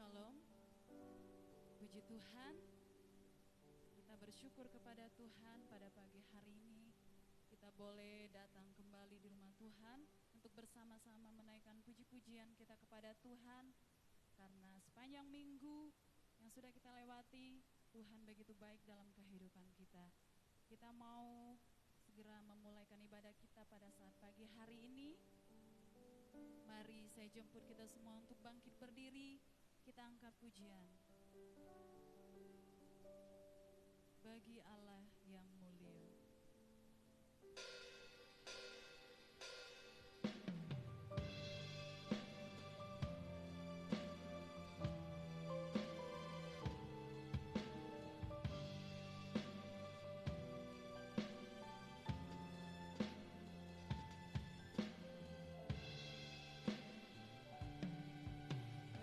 Shalom, puji Tuhan. Kita bersyukur kepada Tuhan pada pagi hari ini. Kita boleh datang kembali di rumah Tuhan untuk bersama-sama menaikkan puji-pujian kita kepada Tuhan. Karena sepanjang minggu yang sudah kita lewati, Tuhan begitu baik dalam kehidupan kita. Kita mau segera memulaikan ibadah kita pada saat pagi hari ini. Mari saya jemput kita semua untuk bangkit berdiri. Kita angkat pujian bagi Allah yang mulia.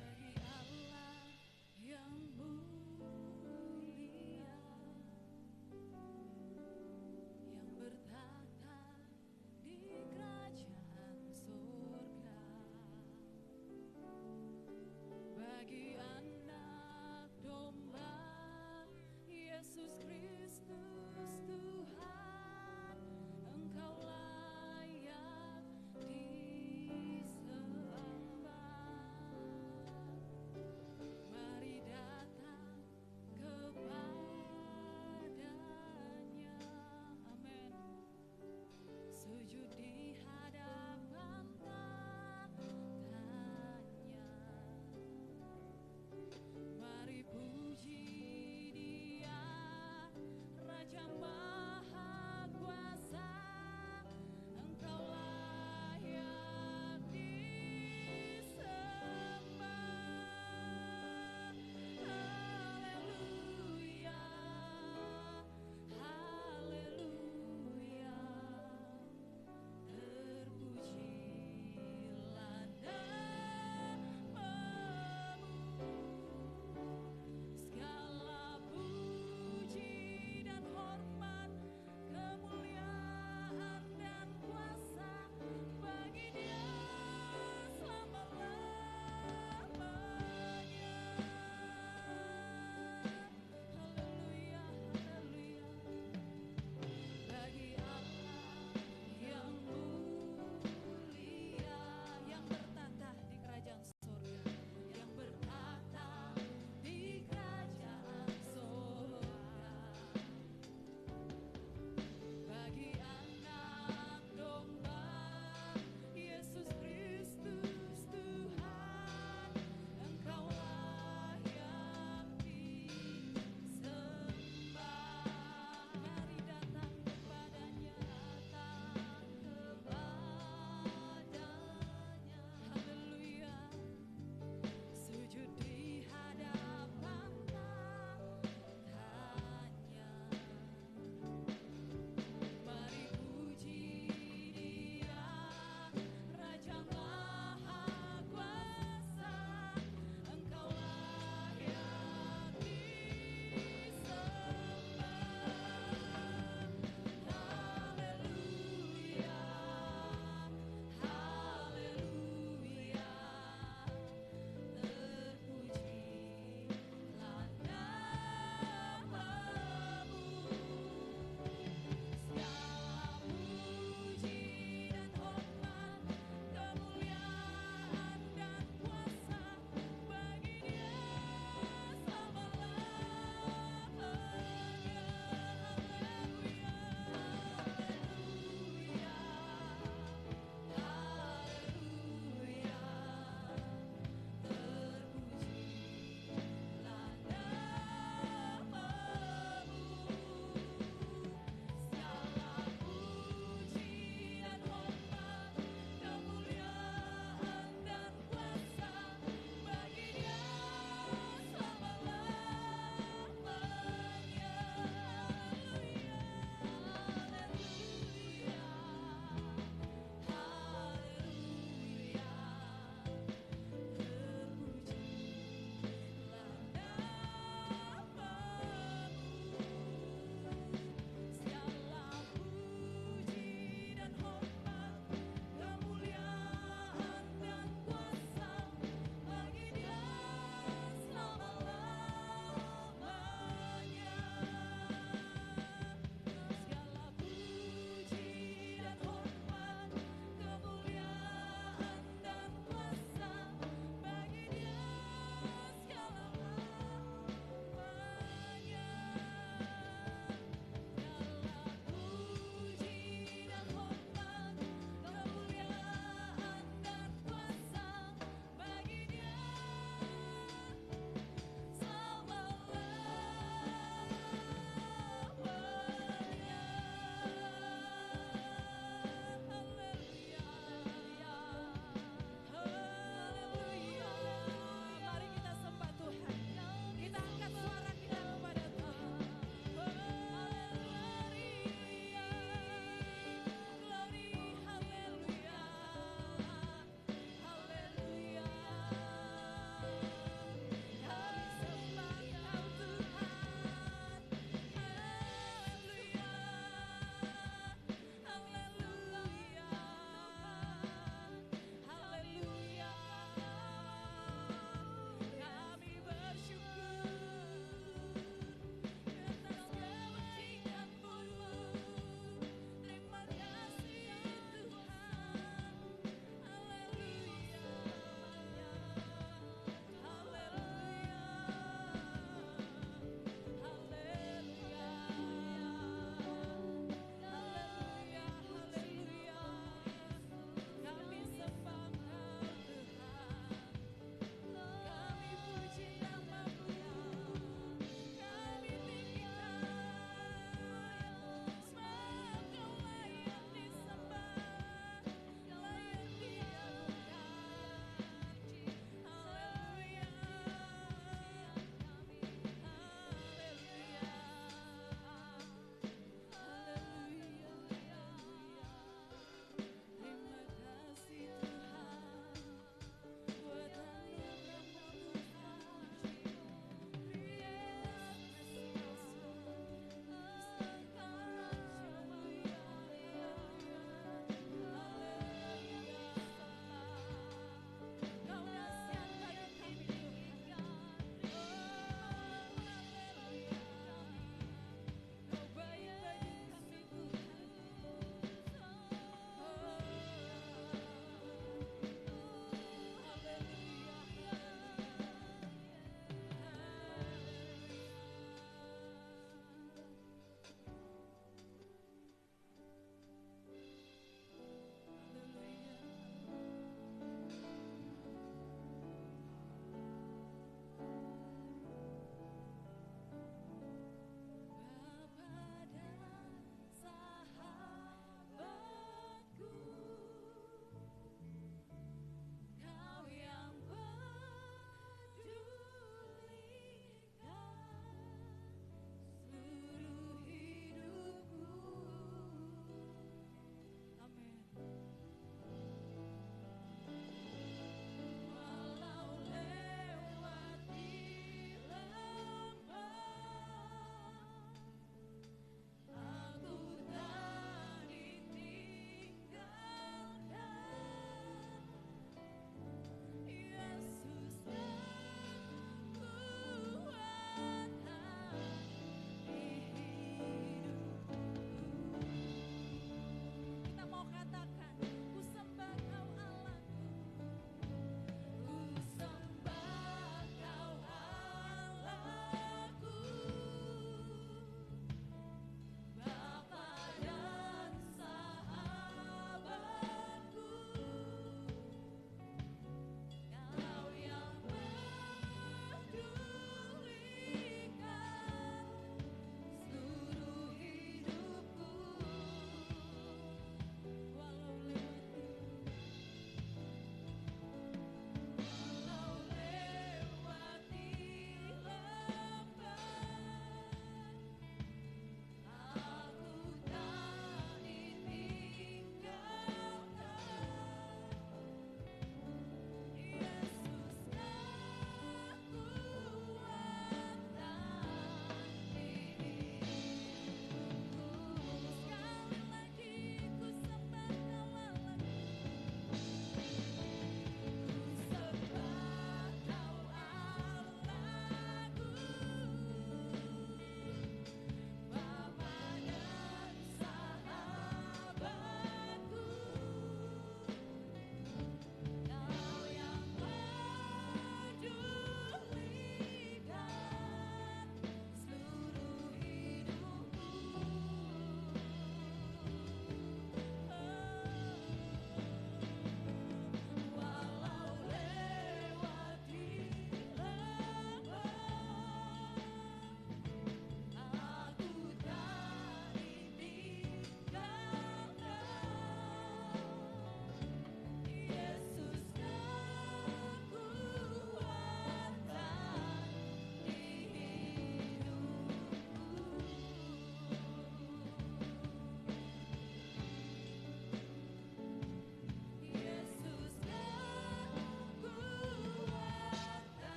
Bagi Allah yang mulia,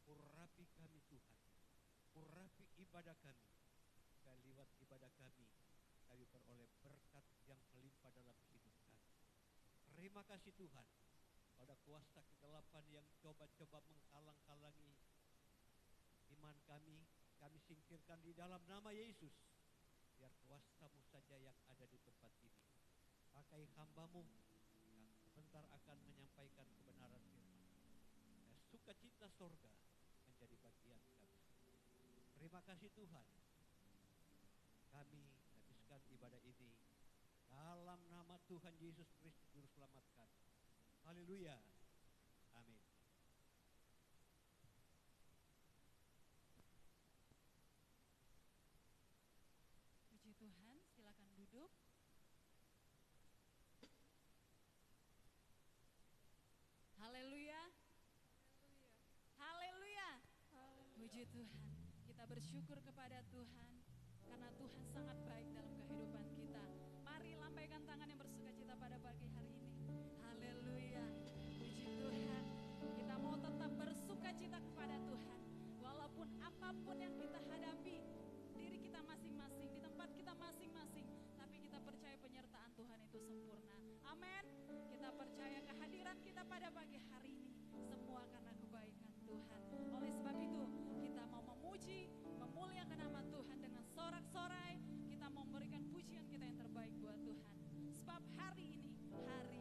urapi kami Tuhan, urapi ibadah kami. Lewat ibadah kami beroleh berkat yang melimpah dalam hidup kami. Terima kasih Tuhan, pada kuasa kegelapan yang coba-coba menghalang-halangi iman kami singkirkan di dalam nama Yesus. Biar kuasa-Mu saja yang ada di tempat ini. Pakai hamba-Mu yang sebentar akan menyampaikan kebenaran firman. Sukacita sorga menjadi bagian kami. Terima kasih Tuhan. Kami habiskan ibadah ini dalam nama Tuhan Yesus Kristus Juru Selamat kami. Haleluya. Amin. Puji Tuhan, silakan duduk. Haleluya. Haleluya. Puji Tuhan. Kita bersyukur kepada Tuhan karena Tuhan sangat baik dalam kehidupan kita. Mari lambaikan tangan yang bersukacita pada pagi hari ini. Haleluya. Puji Tuhan. Kita mau tetap bersukacita kepada Tuhan. Walaupun apapun yang kita hadapi, diri kita masing-masing, di tempat kita masing-masing, tapi kita percaya penyertaan Tuhan itu sempurna. Amin. Kita percaya kehadiran kita pada pagi hari ini semua karena kebaikan Tuhan. Oleh sebab itu kita mau memuji, memuliakan nama Tuhan dengan sorak-sorai. Kita mau memberikan pujian kita yang terbaik buat Tuhan. Sebab hari ini hari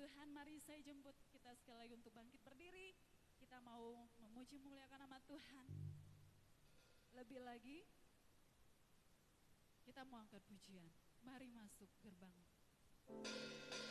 Tuhan, mari saya jemput kita sekali lagi untuk bangkit berdiri. Kita mau memuji memuliakan nama Tuhan. Lebih lagi, kita mau angkat pujian. Mari masuk gerbang. Pujian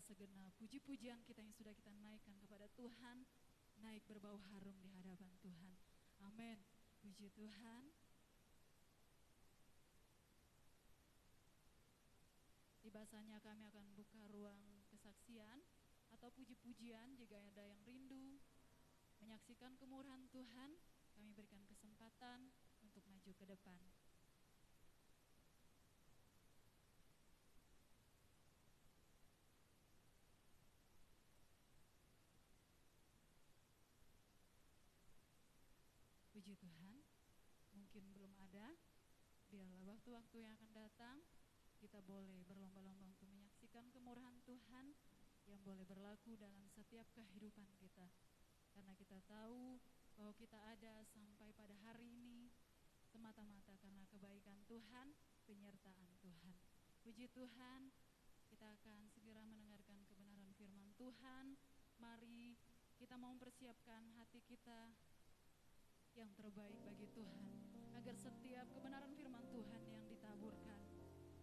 segenap puji-pujian kita yang sudah kita naikkan kepada Tuhan naik berbau harum di hadapan Tuhan. Amin. Puji Tuhan. Tiba saatnya kami akan buka ruang kesaksian atau puji-pujian. Jika ada yang rindu menyaksikan kemurahan Tuhan, kami berikan kesempatan untuk maju ke depan. Puji Tuhan, mungkin belum ada, biarlah waktu-waktu yang akan datang kita boleh berlomba-lomba untuk menyaksikan kemurahan Tuhan yang boleh berlaku dalam setiap kehidupan kita. Karena kita tahu bahwa kita ada sampai pada hari ini semata-mata karena kebaikan Tuhan, penyertaan Tuhan. Puji Tuhan, kita akan segera mendengarkan kebenaran firman Tuhan. Mari kita mau mempersiapkan hati kita yang terbaik bagi Tuhan, agar setiap kebenaran firman Tuhan yang ditaburkan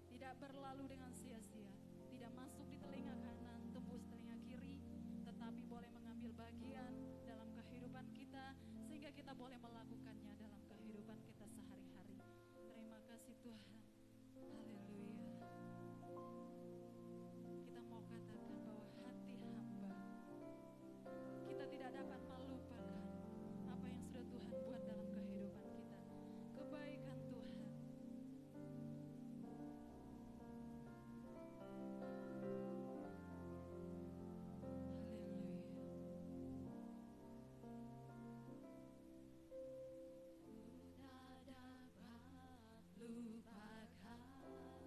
tidak berlalu dengan sia-sia, tidak masuk di telinga kanan, tembus telinga kiri, tetapi boleh mengambil bagian dalam kehidupan kita, sehingga kita boleh melakukannya dalam kehidupan kita sehari-hari. Terima kasih Tuhan. Haleluya. Kita mau katakan bahwa hati hamba, kita tidak dapat melupakan apa yang sudah Tuhan buat dalam kehidupan kita, kebaikan Tuhan. Haleluya.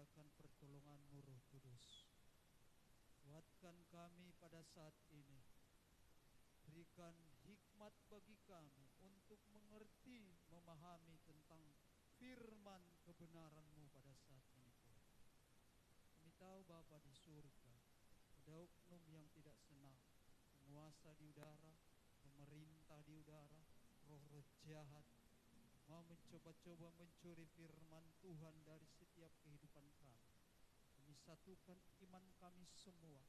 akan pertolongan-Mu Roh Kudus. Kuatkan kami pada saat ini. Berikan hikmat bagi kami untuk mengerti, memahami tentang firman kebenaran-Mu pada saat ini Tuhan. Kami tahu Bapa di surga ada oknum yang tidak senang, penguasa di udara, pemerintah di udara, roh-roh jahat mau mencoba-coba mencuri firman Tuhan dari setiap kehidupan kami. Kami satukan iman kami semua.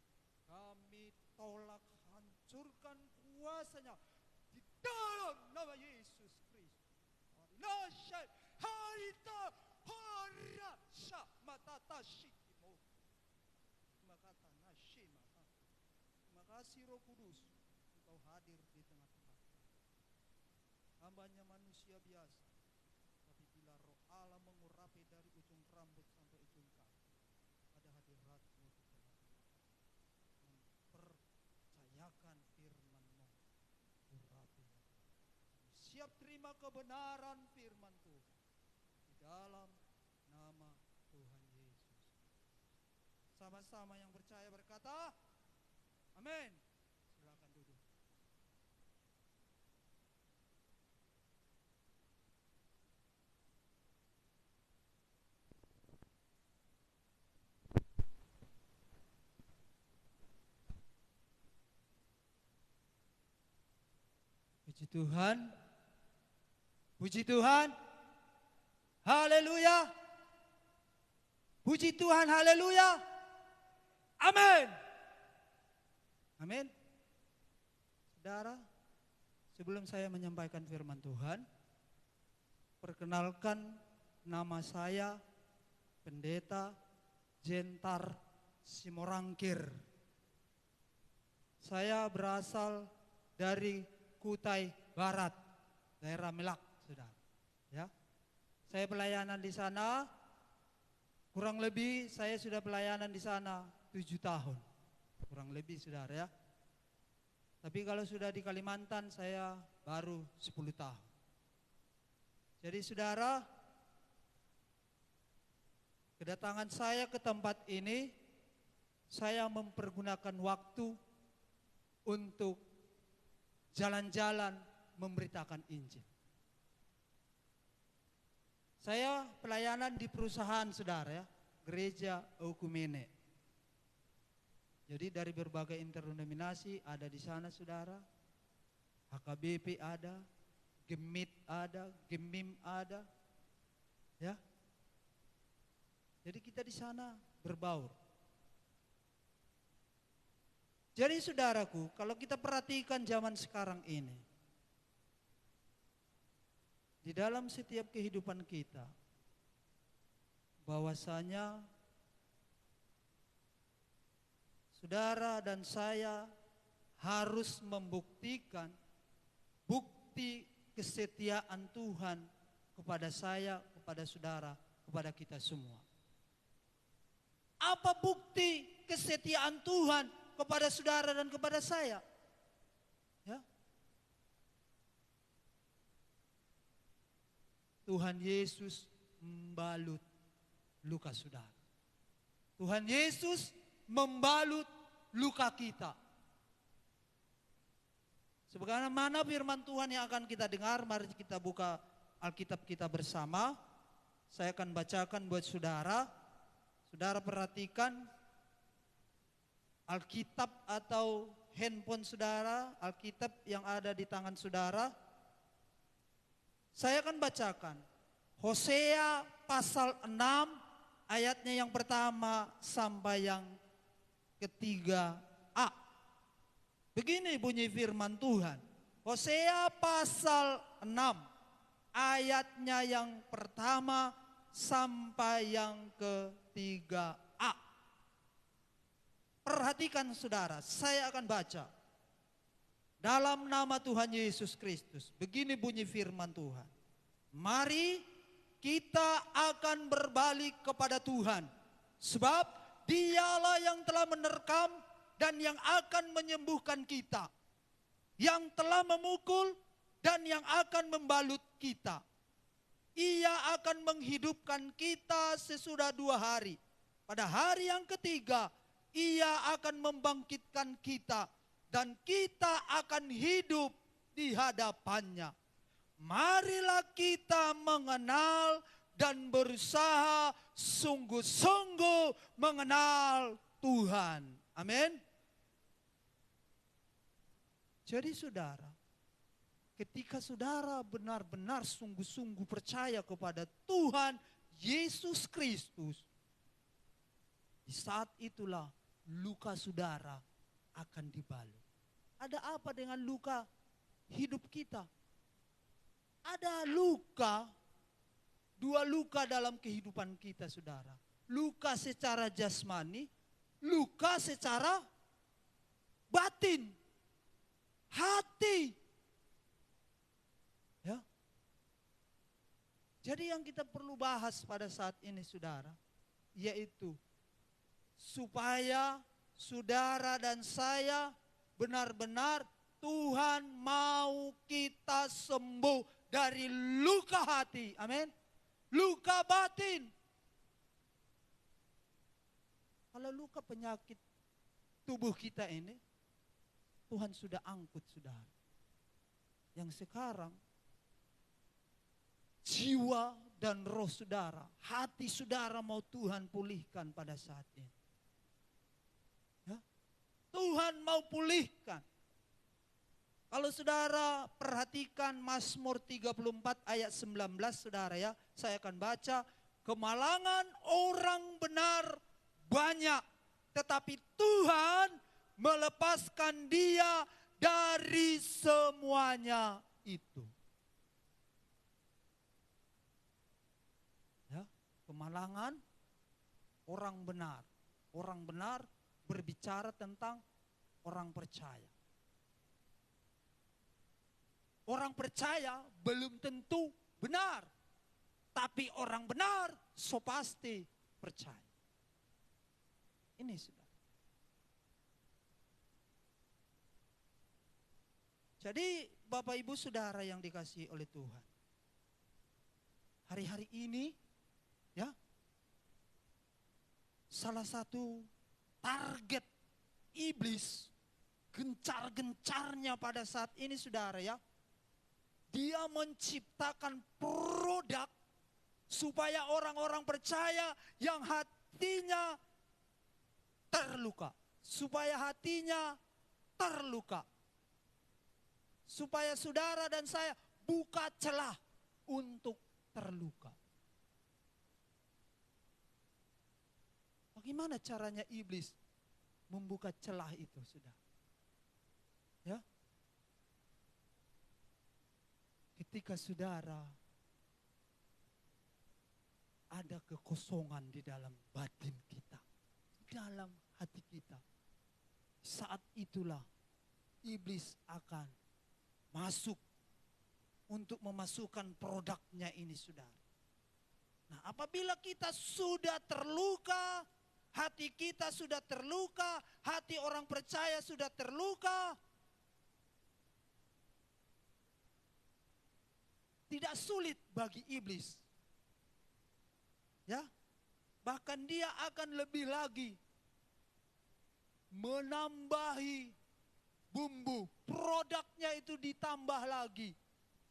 Kami tolak, hancurkan kuasanya di dalam nama Yesus Kristus. Nasyai harita harasha matata shikimo. Makata nashimata. Terima kasih Roh Kudus, Engkau hadir di tengah-tengah. Hambanya manusia biasa, tapi bila Roh Allah mengurapi dari ujung rambut sampai ujung kaki, ada hadirat-Mu di tengah-tengah. Mempercayakan firman-Mu, urapilah. Siap terima kebenaran firman Tuhan di dalam nama Tuhan Yesus. Sama-sama yang percaya berkata, amin. Silakan duduk. Puji Tuhan. Puji Tuhan. Haleluya. Puji Tuhan, haleluya. Amin. Amin. Saudara, sebelum saya menyampaikan firman Tuhan, perkenalkan nama saya Pendeta Jentar Simorangkir. Saya berasal dari Kutai Barat, daerah Melak, saudara. Ya, saya pelayanan di sana. Kurang lebih saya sudah pelayanan di sana 7 tahun, kurang lebih saudara ya. Tapi kalau sudah di Kalimantan saya baru 10 tahun. Jadi saudara, kedatangan saya ke tempat ini, saya mempergunakan waktu untuk jalan-jalan memberitakan Injil. Saya pelayanan di perusahaan saudara ya, Gereja Okumene. Jadi dari berbagai interdenominasi ada di sana saudara. HKBP ada, Gemit ada, Gemim ada. Ya. Jadi kita di sana berbaur. Jadi saudaraku, kalau kita perhatikan zaman sekarang ini, di dalam setiap kehidupan kita, bahwasanya saudara dan saya harus membuktikan bukti kesetiaan Tuhan kepada saya, kepada saudara, kepada kita semua. Apa bukti kesetiaan Tuhan kepada saudara dan kepada saya? Ya. Tuhan Yesus membalut luka saudara. Tuhan Yesus membalut luka kita. Sebagaimana firman Tuhan yang akan kita dengar, mari kita buka Alkitab kita bersama. Saya akan bacakan buat saudara. Saudara perhatikan Alkitab atau handphone saudara, Alkitab yang ada di tangan saudara. Saya akan bacakan Hosea pasal 6 ayatnya yang pertama sampai yang ketiga A. Begini bunyi firman Tuhan. Hosea pasal 6 ayatnya yang pertama sampai yang ketiga A. Perhatikan saudara, saya akan baca. Dalam nama Tuhan Yesus Kristus, begini bunyi firman Tuhan. Mari kita akan berbalik kepada Tuhan. Sebab dialah yang telah menerkam dan yang akan menyembuhkan kita. Yang telah memukul dan yang akan membalut kita. Ia akan menghidupkan kita sesudah 2 hari. pada hari yang ketiga, Ia akan membangkitkan kita dan kita akan hidup di hadapannya. Marilah kita mengenal dan berusaha sungguh-sungguh mengenal Tuhan. Amin. Jadi saudara, ketika saudara benar-benar sungguh-sungguh percaya kepada Tuhan Yesus Kristus, di saat itulah luka saudara akan dibalut. Ada apa dengan luka hidup kita? Ada luka, dua luka dalam kehidupan kita saudara. Luka secara jasmani, luka secara batin, hati. Ya. Jadi yang kita perlu bahas pada saat ini saudara, yaitu supaya saudara dan saya benar-benar Tuhan mau kita sembuh dari luka hati. Amin. Luka batin. Kalau luka penyakit tubuh kita ini, Tuhan sudah angkut saudara. Yang sekarang jiwa dan roh saudara, hati saudara mau Tuhan pulihkan pada saat ini. Ya? Tuhan mau pulihkan. Kalau saudara perhatikan Mazmur 34 ayat 19 saudara ya, saya akan baca. Kemalangan orang benar banyak, tetapi Tuhan melepaskan dia dari semuanya itu. Ya, kemalangan orang benar. Orang benar berbicara tentang orang percaya. Orang percaya belum tentu benar, tapi orang benar so pasti percaya. Ini sudah. Jadi Bapak Ibu Saudara yang dikasihi oleh Tuhan, hari-hari ini ya, salah satu target iblis gencar-gencarnya pada saat ini saudara ya, dia menciptakan produk supaya orang-orang percaya yang hatinya terluka. Supaya hatinya terluka. Supaya saudara dan saya buka celah untuk terluka. Bagaimana caranya iblis membuka celah itu saudara? Ya. Ketika saudara ada kekosongan di dalam batin kita, dalam hati kita, saat itulah iblis akan masuk untuk memasukkan produknya ini saudara. Nah, apabila kita sudah terluka, hati kita sudah terluka, hati orang percaya sudah terluka, tidak sulit bagi iblis. Ya. Bahkan dia akan lebih lagi menambahi bumbu, produknya itu ditambah lagi.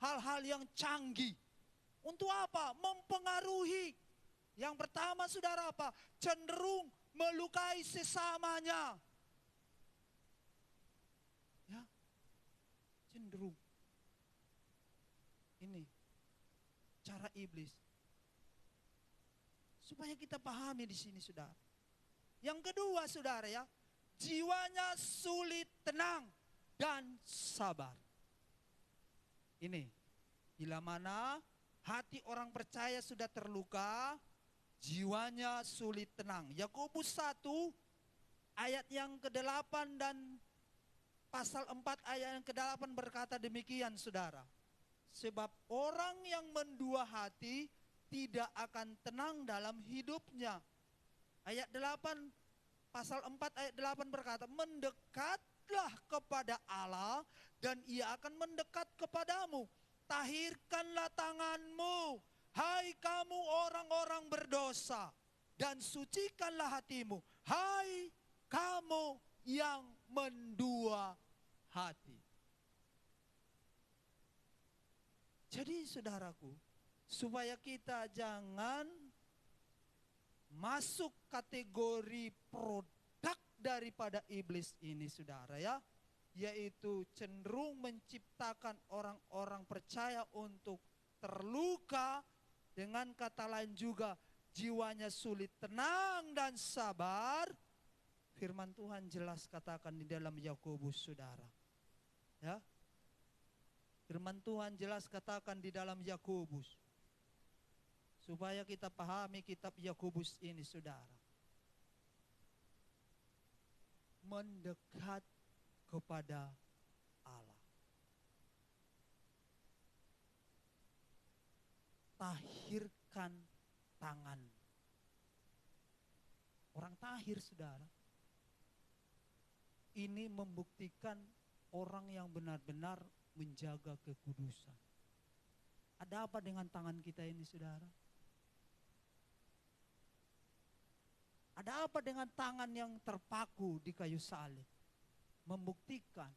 Hal-hal yang canggih. Untuk apa? Mempengaruhi. Yang pertama saudara apa? Cenderung melukai sesamanya. Ya. Cenderung. Ini cara iblis. Supaya kita pahami di sini saudara. Yang kedua saudara ya, jiwanya sulit tenang dan sabar. Ini, bila mana hati orang percaya sudah terluka, jiwanya sulit tenang. Yakobus 1 ayat yang ke-8 dan pasal 4 ayat yang ke-8 berkata demikian saudara. Sebab orang yang mendua hati tidak akan tenang dalam hidupnya. Ayat 8, pasal 4 ayat 8 berkata, mendekatlah kepada Allah dan ia akan mendekat kepadamu. Tahirkanlah tanganmu, hai kamu orang-orang berdosa. dan sucikanlah hatimu, hai kamu yang mendua hati. Jadi saudaraku, supaya kita jangan masuk kategori produk daripada iblis ini, saudara ya, yaitu cenderung menciptakan orang-orang percaya untuk terluka, dengan kata lain juga jiwanya sulit tenang dan sabar. Firman Tuhan jelas katakan di dalam Yakobus, saudara ya. Firman Tuhan jelas katakan di dalam Yakobus, supaya kita pahami kitab Yakobus ini, saudara. Mendekat kepada Allah. Tahirkan tangan. Orang tahir, saudara, ini membuktikan orang yang benar-benar menjaga kekudusan. Ada apa dengan tangan kita ini, saudara? Ada apa dengan tangan yang terpaku di kayu salib? Membuktikan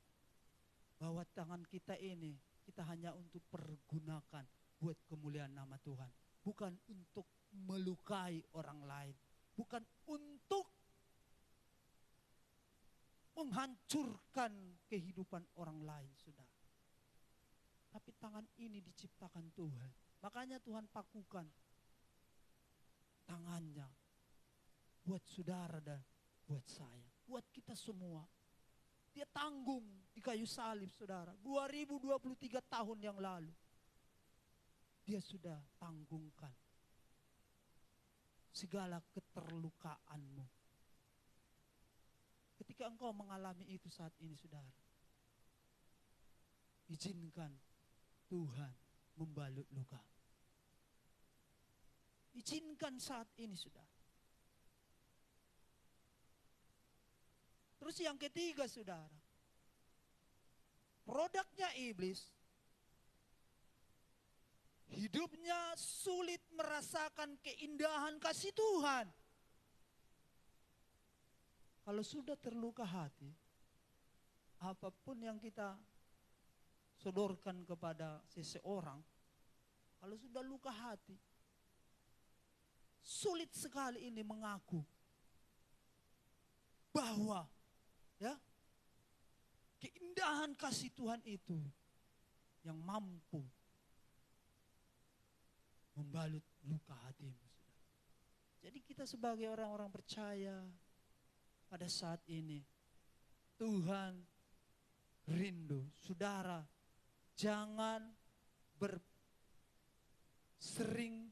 bahwa tangan kita ini kita hanya untuk pergunakan buat kemuliaan nama Tuhan, bukan untuk melukai orang lain, bukan untuk menghancurkan kehidupan orang lain, saudara. Tapi tangan ini diciptakan Tuhan. Makanya Tuhan pakukan tangannya buat saudara dan buat saya, buat kita semua. Dia tanggung di kayu salib, saudara. 2023 tahun yang lalu. Dia sudah tanggungkan segala keterlukaanmu. Ketika engkau mengalami itu saat ini, saudara, izinkan Tuhan membalut luka. Izinkan saat ini, saudara. Terus yang ketiga, saudara, produknya iblis, hidupnya sulit merasakan keindahan kasih Tuhan. Kalau sudah terluka hati, apapun yang kita sodorkan kepada seseorang, kalau sudah luka hati, sulit sekali ini mengaku bahwa ya keindahan kasih Tuhan itu yang mampu membalut luka hatimu. Jadi kita sebagai orang-orang percaya pada saat ini, Tuhan rindu saudara jangan sering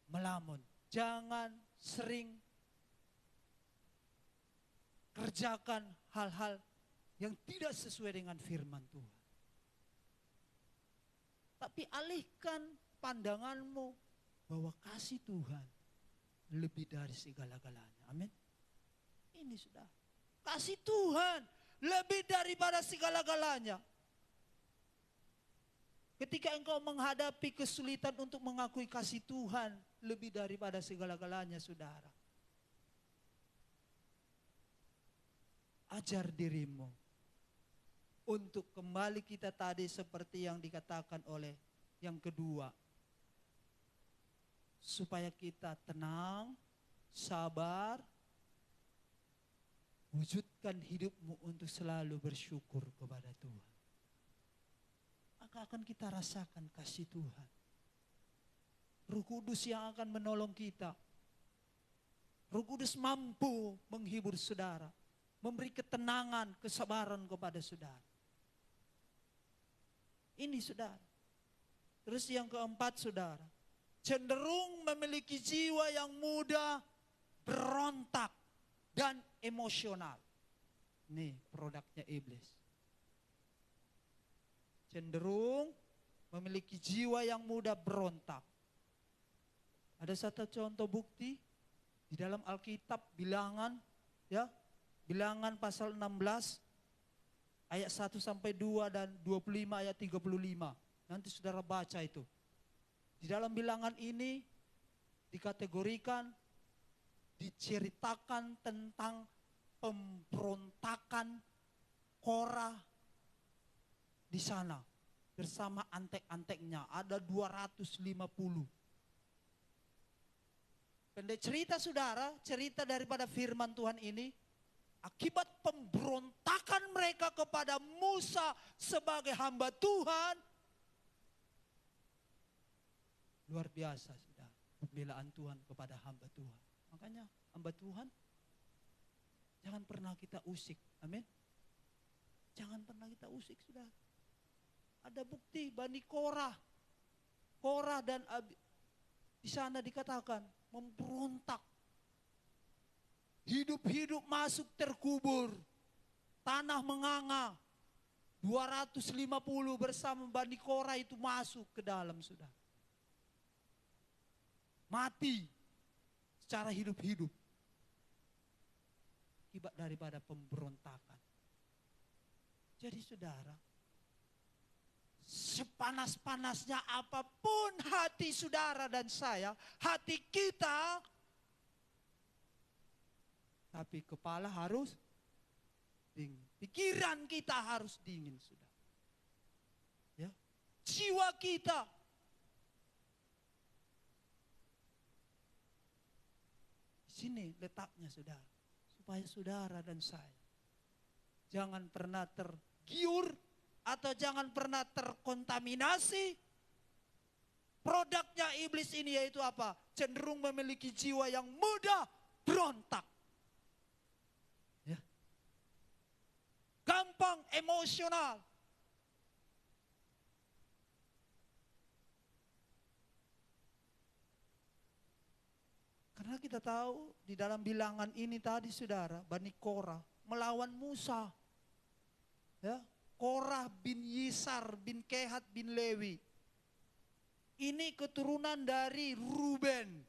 melamun, jangan sering kerjakan hal-hal yang tidak sesuai dengan firman Tuhan. Tapi alihkan pandanganmu bahwa kasih Tuhan lebih dari segala-galanya. Amin. Ini sudah. Kasih Tuhan lebih daripada segala-galanya. Ketika engkau menghadapi kesulitan untuk mengakui kasih Tuhan lebih daripada segala-galanya, saudara, ajar dirimu untuk kembali kita tadi seperti yang dikatakan oleh yang kedua, supaya kita tenang, sabar, wujudkan hidupmu untuk selalu bersyukur kepada Tuhan. Maka akan kita rasakan kasih Tuhan. Roh Kudus yang akan menolong kita. Roh Kudus mampu menghibur saudara, memberi ketenangan, kesabaran kepada saudara. Ini saudara. Terus yang keempat, saudara, cenderung memiliki jiwa yang mudah berontak dan emosional. Nih produknya iblis. Cenderung memiliki jiwa yang mudah berontak. Ada satu contoh bukti di dalam Alkitab, Bilangan, ya, Bilangan pasal 16 ayat 1 sampai 2 dan 25 ayat 35. Nanti saudara baca itu. Di dalam Bilangan ini dikategorikan diceritakan tentang pemberontakan Korah di sana bersama antek-anteknya, ada 250. Pendek cerita saudara, cerita daripada firman Tuhan ini, akibat pemberontakan mereka kepada Musa sebagai hamba Tuhan, luar biasa saudara, pembelaan Tuhan kepada hamba Tuhan. Makanya hamba Tuhan, jangan pernah kita usik, amin. Jangan pernah kita usik saudara. Ada bukti Bani Korah dan di sana dikatakan memberontak, hidup-hidup masuk terkubur, tanah menganga. 250 bersama Bani Korah itu masuk ke dalam sudah, mati secara hidup-hidup akibat daripada pemberontakan. Jadi saudara, sepanas-panasnya apapun hati saudara dan saya, hati kita, tapi kepala harus dingin. Pikiran kita harus dingin sudah. Ya. Jiwa kita. Di sini letaknya saudara. Supaya saudara dan saya jangan pernah tergiur atau jangan pernah terkontaminasi. Produknya iblis ini yaitu apa? Cenderung memiliki jiwa yang mudah berontak. Ya. Gampang emosional. Karena kita tahu di dalam bilangan ini tadi saudara, Bani Korah melawan Musa. Ya. Korah bin Yisar bin Kehat bin Lewi. Ini keturunan dari Ruben.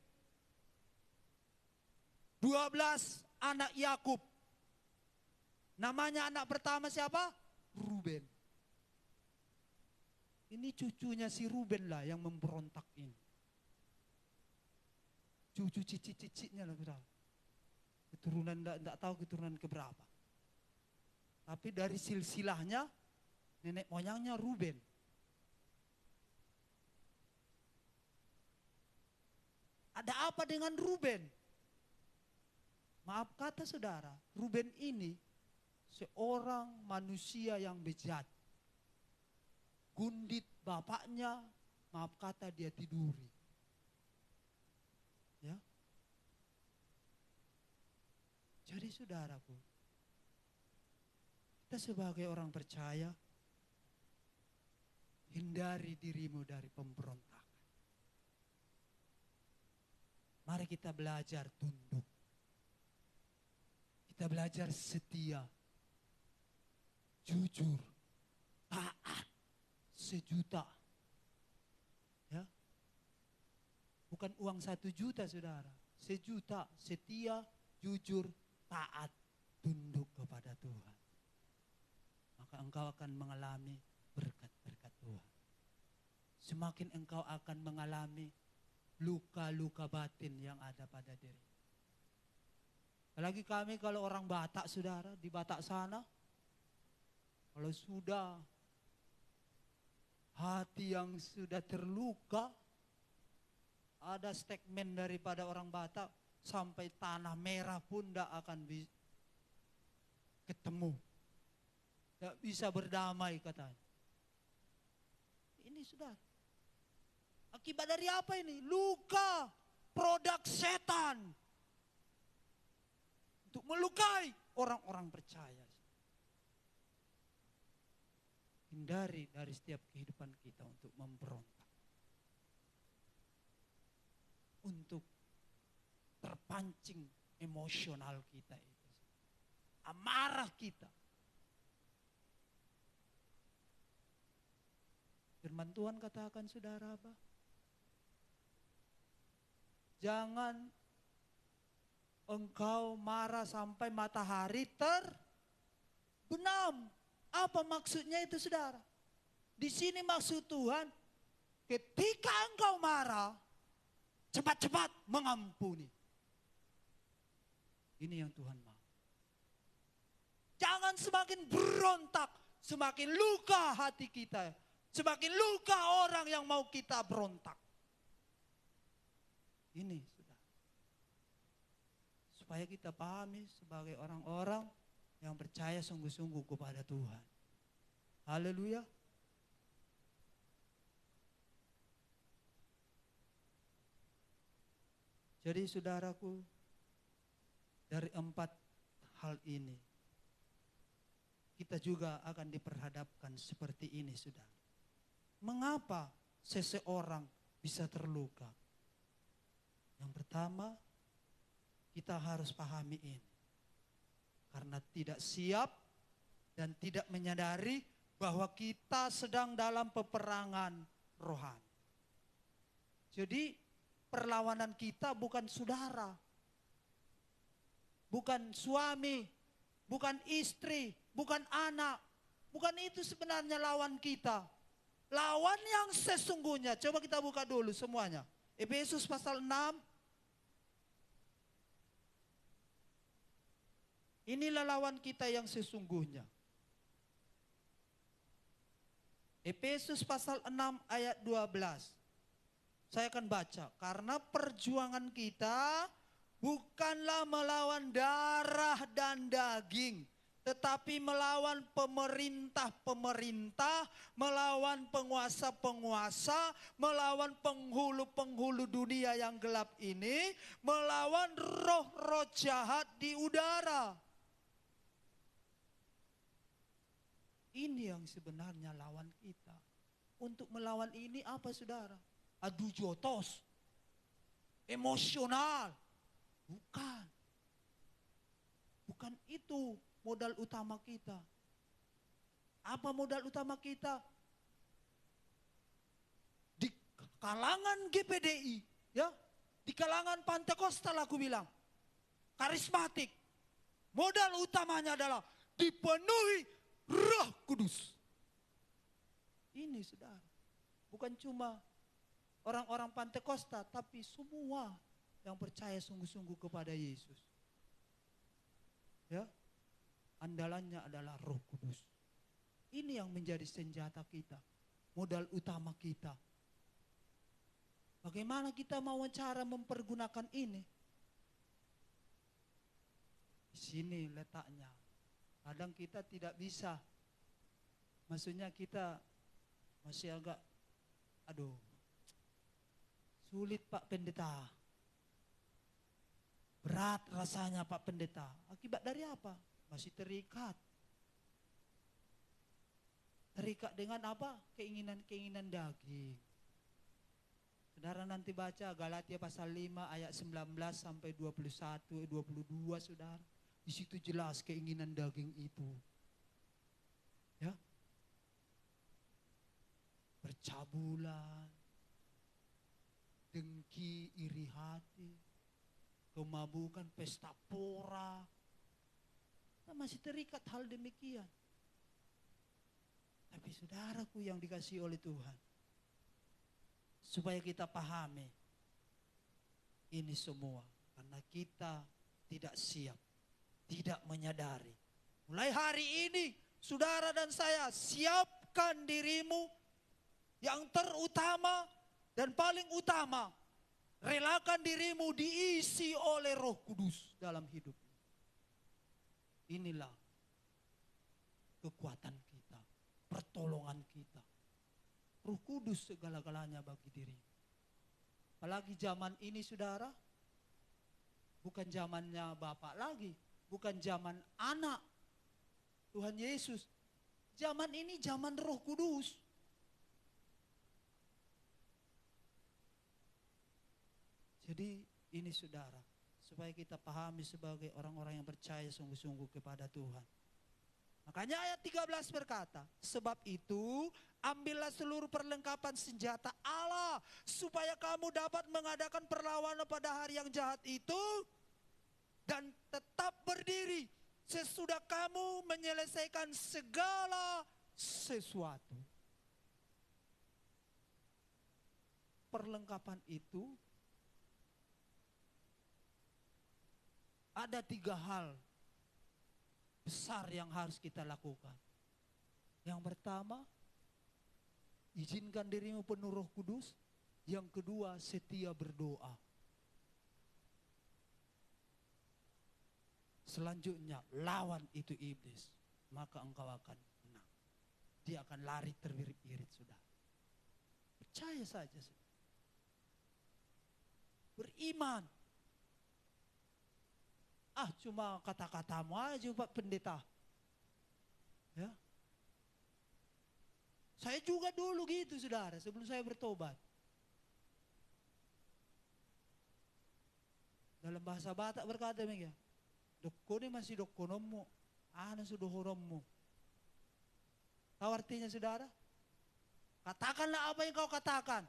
12 anak Yakub. Namanya anak pertama siapa? Ruben. Ini cucunya si Ruben lah yang memberontak ini. Cucu cicit-cicitnya lah saudara. Keturunan enggak tahu keturunan keberapa. Tapi dari silsilahnya nenek moyangnya Ruben. Ada apa dengan Ruben? Maaf kata saudara, Ruben ini seorang manusia yang bejat. Gundit bapaknya, maaf kata dia tiduri. Ya. Jadi saudaraku, kita sebagai orang percaya, hindari dirimu dari pemberontakan. Mari kita belajar tunduk. Kita belajar setia, jujur, taat, sejuta. Ya. Bukan uang 1 juta saudara. Sejuta, setia, jujur, taat, tunduk kepada Tuhan. Maka engkau akan mengalami berkat-berkat Tuhan. Semakin engkau akan mengalami luka-luka batin yang ada pada diri. Apalagi kami kalau orang Batak saudara, di Batak sana, kalau sudah hati yang sudah terluka, ada statement daripada orang Batak, sampai tanah merah pun tidak akan ketemu. Tidak bisa berdamai katanya. Ini sudah. Akibat dari apa ini? Luka, produk setan. Untuk melukai orang-orang percaya. Hindari dari setiap kehidupan kita untuk memberontak. Untuk terpancing emosional kita itu. Amarah kita. Firman Tuhan katakan saudara apa? Jangan engkau marah sampai matahari terbenam. Apa maksudnya itu saudara? Di sini maksud Tuhan, ketika engkau marah, cepat-cepat mengampuni. Ini yang Tuhan mau. Jangan semakin berontak, semakin luka hati kita. Semakin luka orang yang mau kita berontak. Ini sudah. Supaya kita pahami sebagai orang-orang yang percaya sungguh-sungguh kepada Tuhan. Haleluya. Jadi saudaraku, dari 4 hal ini, kita juga akan diperhadapkan seperti ini, saudara. Mengapa seseorang bisa terluka? Yang pertama, kita harus pahami ini. Karena tidak siap dan tidak menyadari bahwa kita sedang dalam peperangan rohani. Jadi perlawanan kita bukan saudara, bukan suami, bukan istri, bukan anak. Bukan itu sebenarnya lawan kita. Lawan yang sesungguhnya, coba kita buka dulu semuanya. Efesus pasal 6. Inilah lawan kita yang sesungguhnya. Efesus pasal 6 ayat 12. Saya akan baca. Karena perjuangan kita bukanlah melawan darah dan daging, tetapi melawan pemerintah-pemerintah, melawan penguasa-penguasa, melawan penghulu-penghulu dunia yang gelap ini, melawan roh-roh jahat di udara. Ini yang sebenarnya lawan kita. Untuk melawan ini apa, saudara? Adu jotos, emosional. Bukan. Bukan itu modal utama kita. Apa modal utama kita? Di kalangan GPDI, ya, di kalangan Pantekostal aku bilang, karismatik, modal utamanya adalah dipenuhi Roh Kudus. Ini, saudara, bukan cuma orang-orang Pantekosta, tapi semua yang percaya sungguh-sungguh kepada Yesus. Ya, andalannya adalah Roh Kudus. Ini yang menjadi senjata kita, modal utama kita. Bagaimana kita mau cara mempergunakan ini? Di sini letaknya. Kadang kita tidak bisa. Maksudnya kita masih agak, sulit Pak Pendeta. Berat rasanya Pak Pendeta. Akibat dari apa? Masih terikat. Terikat dengan apa? Keinginan-keinginan daging. Saudara nanti baca Galatia pasal 5 ayat 19 sampai 21, 22, saudara. Di situ jelas keinginan daging itu. Ya. Percabulan, dengki, iri hati, kemabukan, pesta pora. Kita masih terikat hal demikian. Tapi saudaraku yang dikasihi oleh Tuhan, supaya kita pahami ini semua, karena kita tidak siap, tidak menyadari. Mulai hari ini, saudara dan saya, siapkan dirimu yang terutama dan paling utama. Relakan dirimu diisi oleh Roh Kudus dalam hidup. Inilah kekuatan kita, pertolongan kita. Roh Kudus segala-galanya bagi dirimu. Apalagi zaman ini, saudara, bukan zamannya Bapak lagi, bukan zaman anak Tuhan Yesus. Zaman ini zaman Roh Kudus. Jadi ini, saudara, supaya kita pahami sebagai orang-orang yang percaya sungguh-sungguh kepada Tuhan. Makanya ayat 13 berkata, sebab itu ambillah seluruh perlengkapan senjata Allah, supaya kamu dapat mengadakan perlawanan pada hari yang jahat itu, dan tetap berdiri sesudah kamu menyelesaikan segala sesuatu. Perlengkapan itu Ada 3 hal besar yang harus kita lakukan. Yang pertama, izinkan dirimu penuh Roh Kudus. Yang kedua, setia berdoa. Selanjutnya, lawan itu iblis, maka engkau akan menang. Dia akan lari terbirit-birit, saudara. Percaya saja, saudara. Beriman. Cuma kata-katamu aja Pak Pendeta. Ya. Saya juga dulu gitu, saudara, sebelum saya bertobat. Dalam bahasa Batak berkata begini, dokone masih dokonomu, ana sudah horommu. Tahu artinya, saudara? Katakanlah apa yang kau katakan.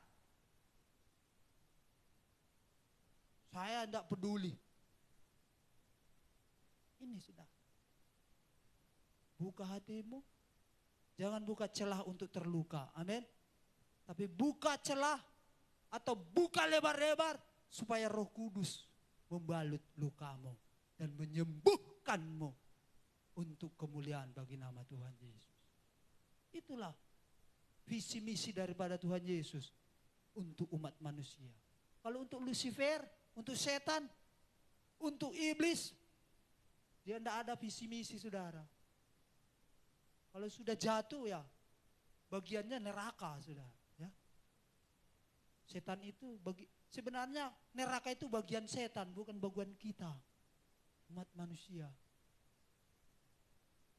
Saya tidak peduli. Ini sudah. Buka hatimu. Jangan buka celah untuk terluka. Amin. Tapi buka celah atau buka lebar-lebar supaya Roh Kudus membalut lukamu dan menyembuhkanmu untuk kemuliaan bagi nama Tuhan Yesus. Itulah visi misi daripada Tuhan Yesus untuk umat manusia. Kalau untuk Lucifer, untuk setan, untuk iblis, dia tidak ada visi misi, saudara. Kalau sudah jatuh ya, bagiannya neraka, saudara. Ya. Setan itu sebenarnya neraka itu bagian setan, bukan bagian kita, umat manusia.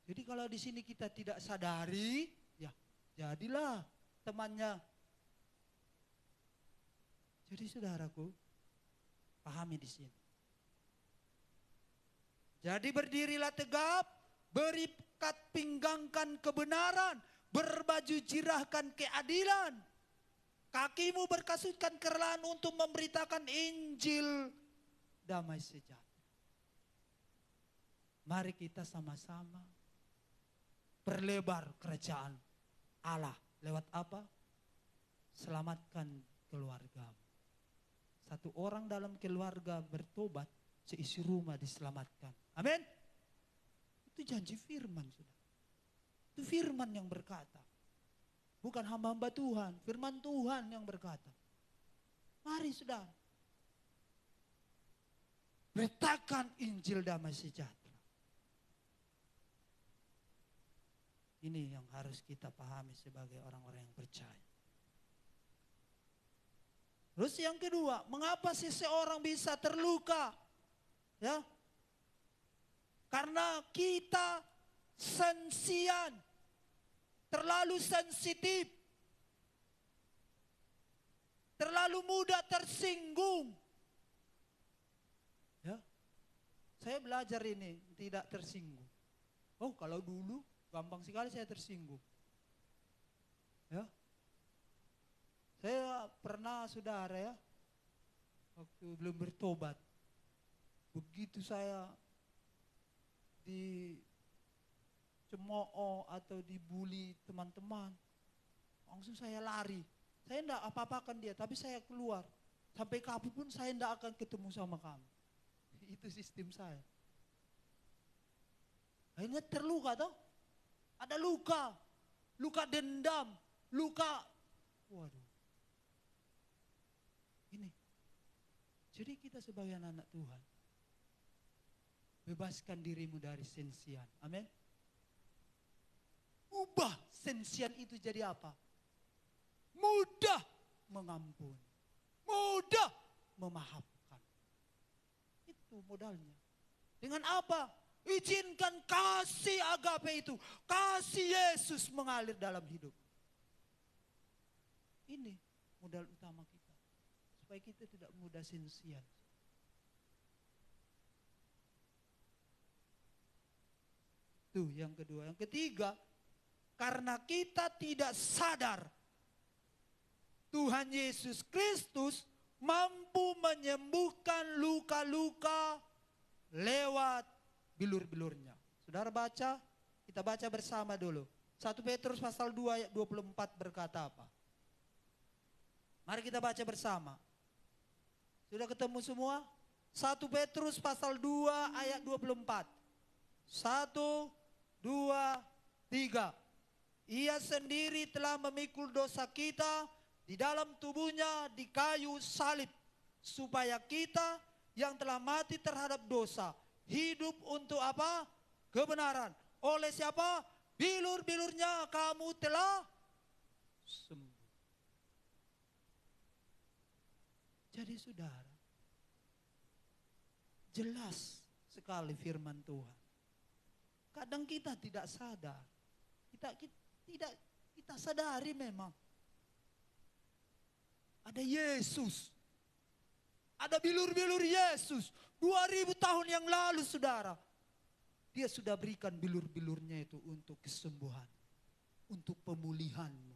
Jadi kalau di sini kita tidak sadari, ya jadilah temannya. Jadi saudaraku, pahami di sini. Jadi berdirilah tegap, berikat pinggangkan kebenaran, berbaju jirahkan keadilan. Kakimu berkasutkan kerelaan untuk memberitakan Injil damai sejahtera. Mari kita sama-sama perlebar kerajaan Allah. Lewat apa? Selamatkan keluargamu. Satu orang dalam keluarga bertobat, seisi rumah diselamatkan. Amin. Itu janji firman, saudara. Itu firman yang berkata. Bukan hamba-hamba Tuhan, firman Tuhan yang berkata. Mari, saudara. Beritakan Injil damai sejahtera. Ini yang harus kita pahami sebagai orang-orang yang percaya. Terus yang kedua, mengapa seseorang bisa terluka? Ya, karena kita sensian, terlalu sensitif, terlalu mudah tersinggung. Ya, saya belajar ini tidak tersinggung. Oh, kalau dulu gampang sekali saya tersinggung. Ya, saya pernah, saudara, ya, waktu belum bertobat. Begitu saya dicemooh atau dibully teman-teman, langsung saya lari. Saya tidak apa-apakan dia, tapi saya keluar. Sampai kapanpun saya tidak akan ketemu sama kamu. Itu sistem saya. Akhirnya terluka toh. Ada luka. Luka dendam. Luka. Waduh. Ini. Jadi kita sebagai anak Tuhan, bebaskan dirimu dari sensian. Amin. Ubah sensian itu jadi apa? Mudah mengampuni. Mudah memaafkan. Itu modalnya. Dengan apa? Izinkan kasih agape itu. Kasih Yesus mengalir dalam hidup. Ini modal utama kita. Supaya kita tidak mudah sensian. Itu yang kedua. Yang ketiga, karena kita tidak sadar Tuhan Yesus Kristus mampu menyembuhkan luka-luka lewat bilur-bilurnya. Saudara baca, kita baca bersama dulu. 1 Petrus pasal 2 ayat 24 berkata apa? Mari kita baca bersama. Sudah ketemu semua? 1 Petrus pasal 2 ayat 24. 1, 2, 3. Ia sendiri telah memikul dosa kita di dalam tubuhnya di kayu salib, supaya kita yang telah mati terhadap dosa hidup untuk apa? Kebenaran. Oleh siapa? Bilur-bilurnya kamu telah sembuh. Jadi saudara, jelas sekali firman Tuhan. Kadang kita tidak sadar. Kita sadari memang. Ada Yesus. Ada bilur-bilur Yesus. 2000 tahun yang lalu saudara. Dia sudah berikan bilur-bilurnya itu untuk kesembuhan. Untuk pemulihanmu.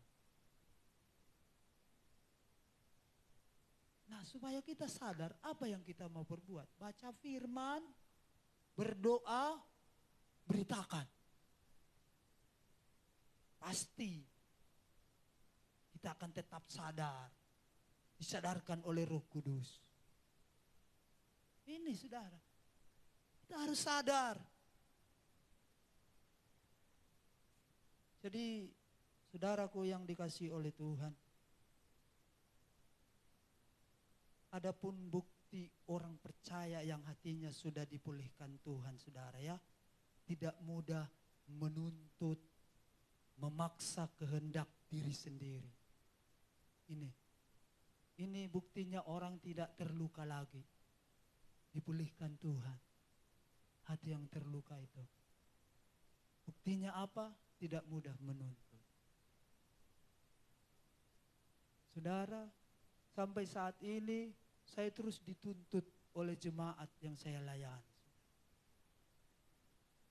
Nah, supaya kita sadar apa yang kita mau perbuat. Baca firman, berdoa, beritakan. Pasti kita akan tetap sadar. Disadarkan oleh Roh Kudus. Ini saudara. Kita harus sadar. Jadi saudaraku yang dikasihi oleh Tuhan. Adapun bukti orang percaya yang hatinya sudah dipulihkan Tuhan, saudara ya, tidak mudah menuntut, memaksa kehendak diri sendiri. Ini buktinya orang tidak terluka lagi, dipulihkan Tuhan. Hati yang terluka itu. Buktinya apa? Tidak mudah menuntut. Saudara, sampai saat ini saya terus dituntut oleh jemaat yang saya layani.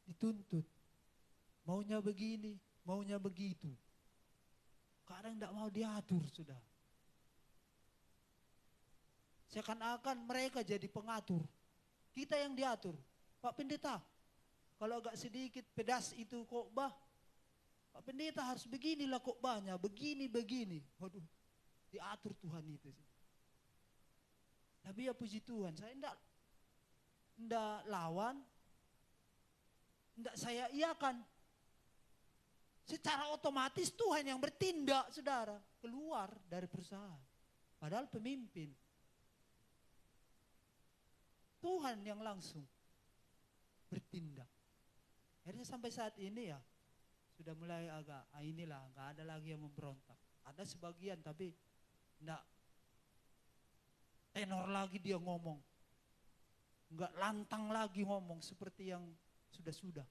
Dituntut. Maunya begini, maunya begitu. Kadang tidak mau diatur, sudah. Seakan-akan mereka jadi pengatur. Kita yang diatur. Pak Pendeta, kalau agak sedikit pedas itu khotbah, Pak Pendeta harus beginilah khotbahnya, begini. Waduh, diatur Tuhan itu. Tapi ya puji Tuhan, saya enggak lawan, enggak saya iakan. Secara otomatis Tuhan yang bertindak, saudara, keluar dari perusahaan. Padahal pemimpin. Tuhan yang langsung bertindak. Akhirnya sampai saat ini ya, sudah mulai agak, inilah, enggak ada lagi yang memberontak. Ada sebagian tapi enggak tenor lagi dia ngomong. Enggak lantang lagi ngomong seperti yang sudah-sudah.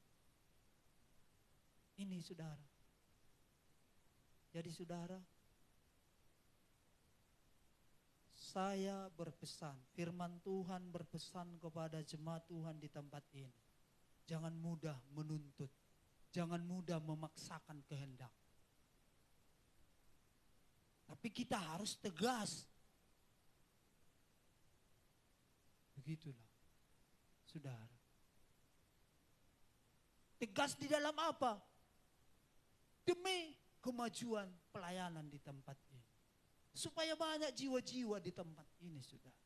Ini saudara. Jadi saudara, saya berpesan, firman Tuhan berpesan kepada jemaat Tuhan di tempat ini. Jangan mudah menuntut, jangan mudah memaksakan kehendak. Tapi kita harus tegas. Begitulah, saudara. Tegas di dalam apa? Demi kemajuan pelayanan di tempat ini. Supaya banyak jiwa-jiwa di tempat ini, saudara.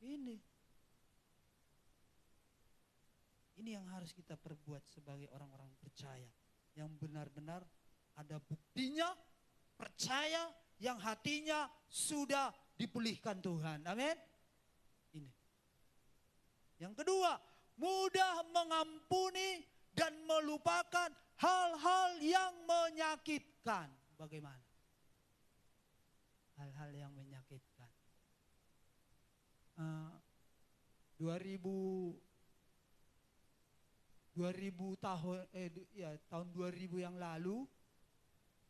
Ini yang harus kita perbuat sebagai orang-orang percaya. Yang benar-benar ada buktinya, percaya, yang hatinya sudah dipulihkan Tuhan. Amin. Ini. Yang kedua, mudah mengampuni dan melupakan hal-hal yang menyakitkan. Bagaimana? Hal-hal yang menyakitkan. 2000 tahun 2000 yang lalu,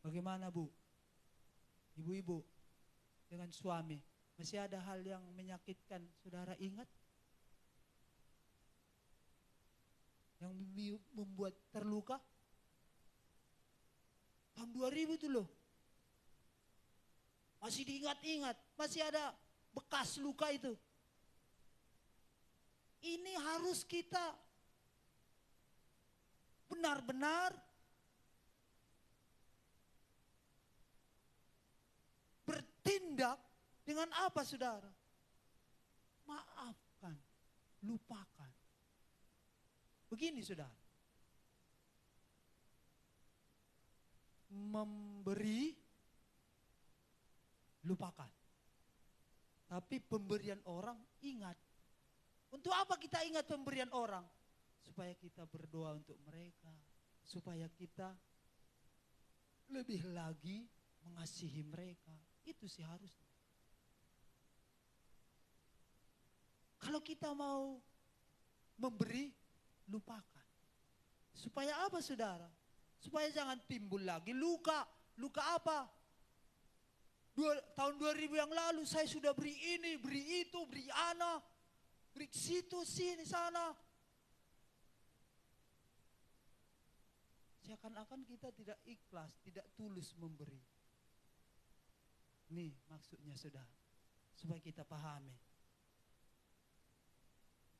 bagaimana Bu? Ibu-ibu dengan suami, masih ada hal yang menyakitkan, saudara ingat? Yang membuat terluka? Tahun 2000 itu loh. Masih diingat-ingat, masih ada bekas luka itu. Ini harus kita benar-benar bertindak dengan apa, saudara? maafkan, lupakan. Begini saudara, memberi, lupakan. Tapi pemberian orang ingat. Untuk apa kita ingat pemberian orang? Supaya kita berdoa untuk mereka. Supaya kita lebih lagi mengasihi mereka. Itu sih harusnya. Kalau kita mau memberi, lupakan. Supaya apa saudara? Supaya jangan timbul lagi luka. Luka apa? Tahun 2000 yang lalu saya sudah beri ini, beri itu, beri anak, beri situ, sini, sana. Seakan-akan kita tidak ikhlas, tidak tulus memberi. Nih maksudnya saudara, supaya kita pahami.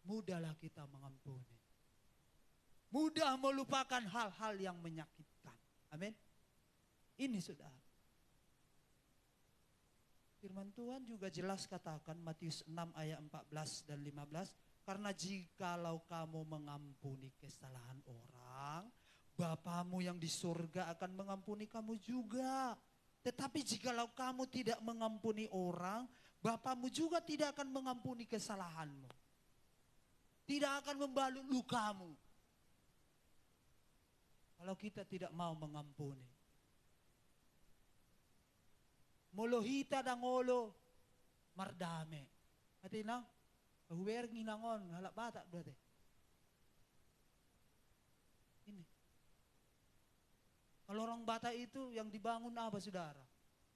Mudahlah kita mengampuni. Mudah melupakan hal-hal yang menyakitkan. Amin. Ini saudara. Firman Tuhan juga jelas katakan Matius 6 ayat 14 dan 15. Karena jikalau kamu mengampuni kesalahan orang, Bapamu yang di surga akan mengampuni kamu juga. Tetapi jikalau kamu tidak mengampuni orang, Bapamu juga tidak akan mengampuni kesalahanmu. Tidak akan membalut lukamu. Kalau kita tidak mau mengampuni. Molohita dangolo mardame. Ati nang huwer nginangon halak bata berarti. Ini. Kalau orang Batak itu yang dibangun apa saudara?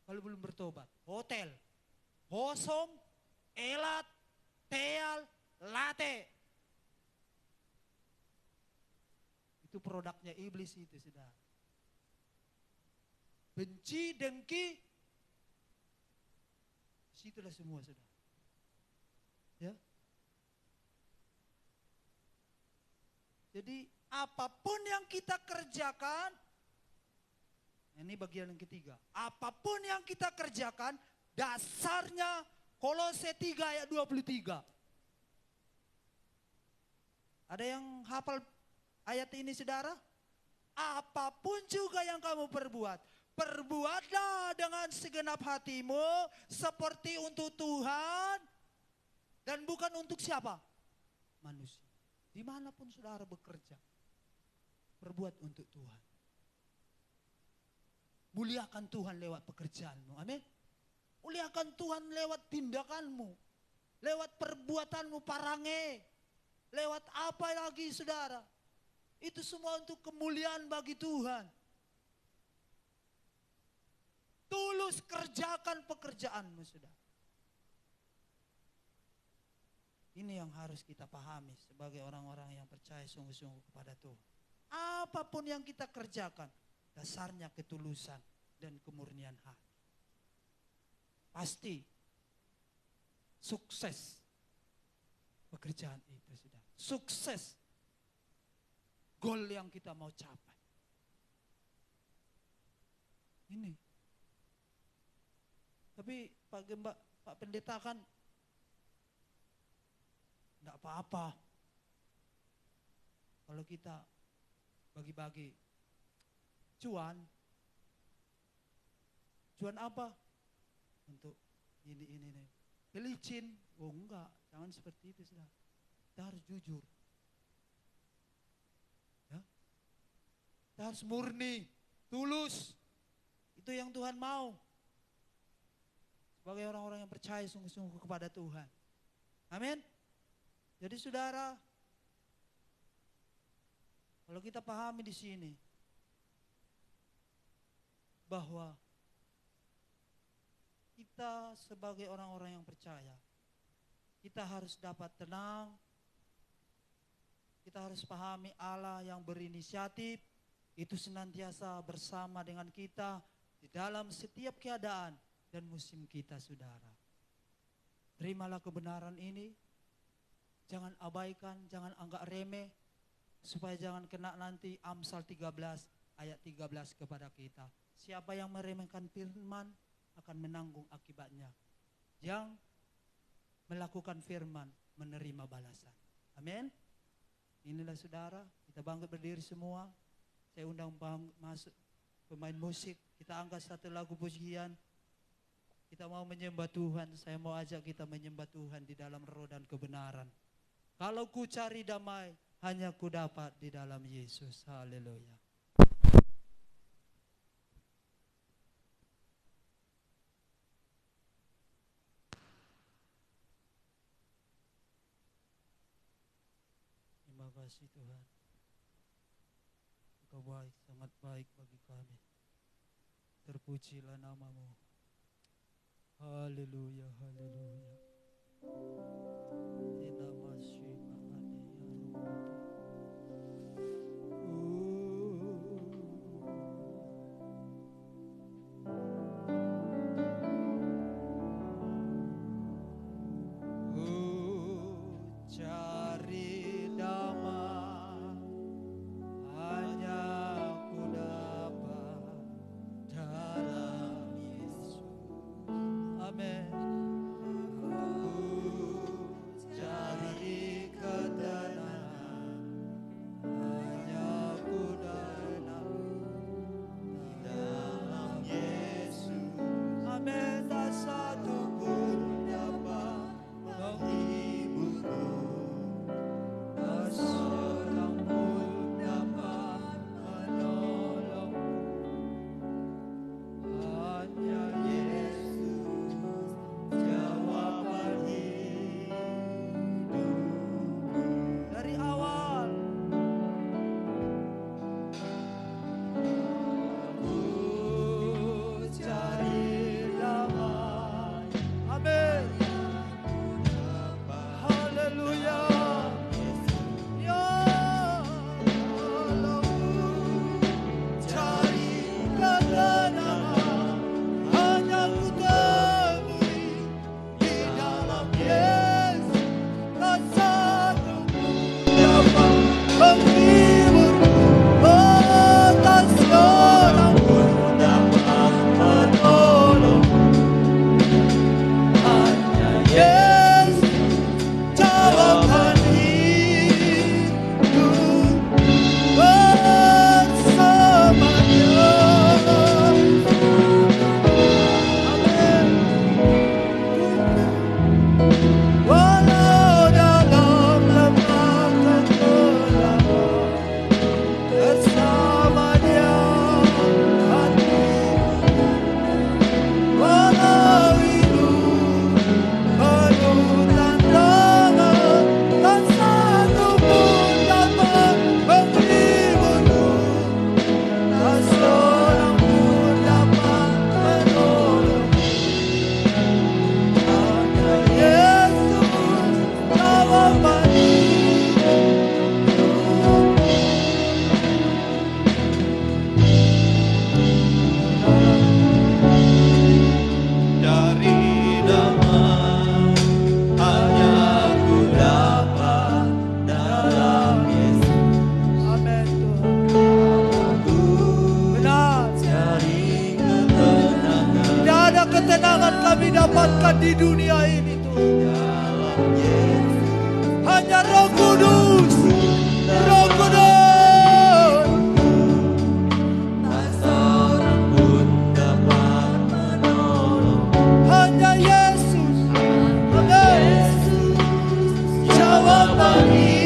Kalau belum bertobat, hotel, hosom, elat, teal, late. Itu produknya iblis itu saudara. Benci, dengki, situlah semua saudara. Ya. Jadi apapun yang kita kerjakan, ini bagian yang ketiga. Apapun yang kita kerjakan, dasarnya Kolose 3 ayat 23. Ada yang hafal ayat ini saudara? Apapun juga yang kamu perbuat, perbuatlah dengan segenap hatimu seperti untuk Tuhan dan bukan untuk siapa? Manusia. Dimanapun saudara bekerja, berbuat untuk Tuhan. Muliakan Tuhan lewat pekerjaanmu. Amin. Muliakan Tuhan lewat tindakanmu, lewat perbuatanmu parange, lewat apa lagi saudara? Itu semua untuk kemuliaan bagi Tuhan. Tulus kerjakan pekerjaanmu saudara. Ini yang harus kita pahami sebagai orang-orang yang percaya sungguh-sungguh kepada Tuhan. Apapun yang kita kerjakan, dasarnya ketulusan dan kemurnian hati. Pasti sukses pekerjaan itu saudara. Sukses goal yang kita mau capai. Ini. Tapi Pak Pendeta kan enggak apa-apa kalau kita bagi-bagi cuan apa? Untuk ini. Pelicin, oh enggak, jangan seperti itu saudara. Kita harus jujur. Ya. Kita harus murni, tulus. Itu yang Tuhan mau. Sebagai orang-orang yang percaya sungguh-sungguh kepada Tuhan. Amin. Jadi saudara, kalau kita pahami di sini bahwa kita sebagai orang-orang yang percaya, kita harus dapat tenang, kita harus pahami Allah yang berinisiatif, itu senantiasa bersama dengan kita di dalam setiap keadaan dan musim kita saudara. Terimalah kebenaran ini, jangan abaikan, jangan anggap remeh, supaya jangan kena nanti Amsal 13 ayat 13 kepada kita. Siapa yang meremehkan firman akan menanggung akibatnya. Yang melakukan firman, menerima balasan. Amin. Inilah saudara, kita bangkit berdiri semua. Saya undang masuk pemain musik. Kita angkat satu lagu pujian. Kita mau menyembah Tuhan. Saya mau ajak kita menyembah Tuhan di dalam roh dan kebenaran. Kalau ku cari damai, hanya ku dapat di dalam Yesus. Haleluya. Terima kasih Tuhan. Engkau baik, sangat baik bagi kami. Terpujilah namamu. Haleluya, haleluya. Cari damai hanya ku dapat dalam Yesus. Amin. Cari ketenangan hanya ku dapat dalam Yesus. Amin. Tak satu pun dapat menghiburku, tak seorang pun dapat menolongku. Hanya Yesus jawaban hidupku. Dari awal ku cari damai. Amin. Haleluya. Ya Allah, cari ketenangan hanya ku temui di dalam Yesus. Tak satu pun dapat menghiburku, oh tak seorang pun dapat menolongku. Hanya Yesus jawaban hidupku bersamanya. Amin. Walau dalam lembah kegelapan, bersama Dia hatiku. Walau hidup penuh tantangan, tak satu pun dapat menghiburku, tak seorang pun dapat menolongku. Hanya Yesus jawaban dari damai hanya ku dapat dalam Yesus. Amin Tuhan. Benar. Cari ketenangan. Tidak ada ketenangan kami dapatkan di dunia ini Tuhan. Dalam Yesus. Hanya Roh Kudus. Roh Kudus. Tak seorang pun dapat menolong. Hanya Yesus. Amin. Jawaban hidupku.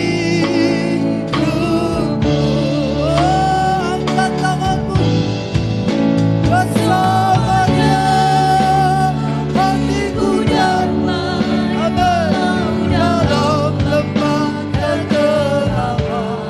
Angkat tanganmu. Bersamanya hatiku damai. Amin. Dalam lembah kegelapan,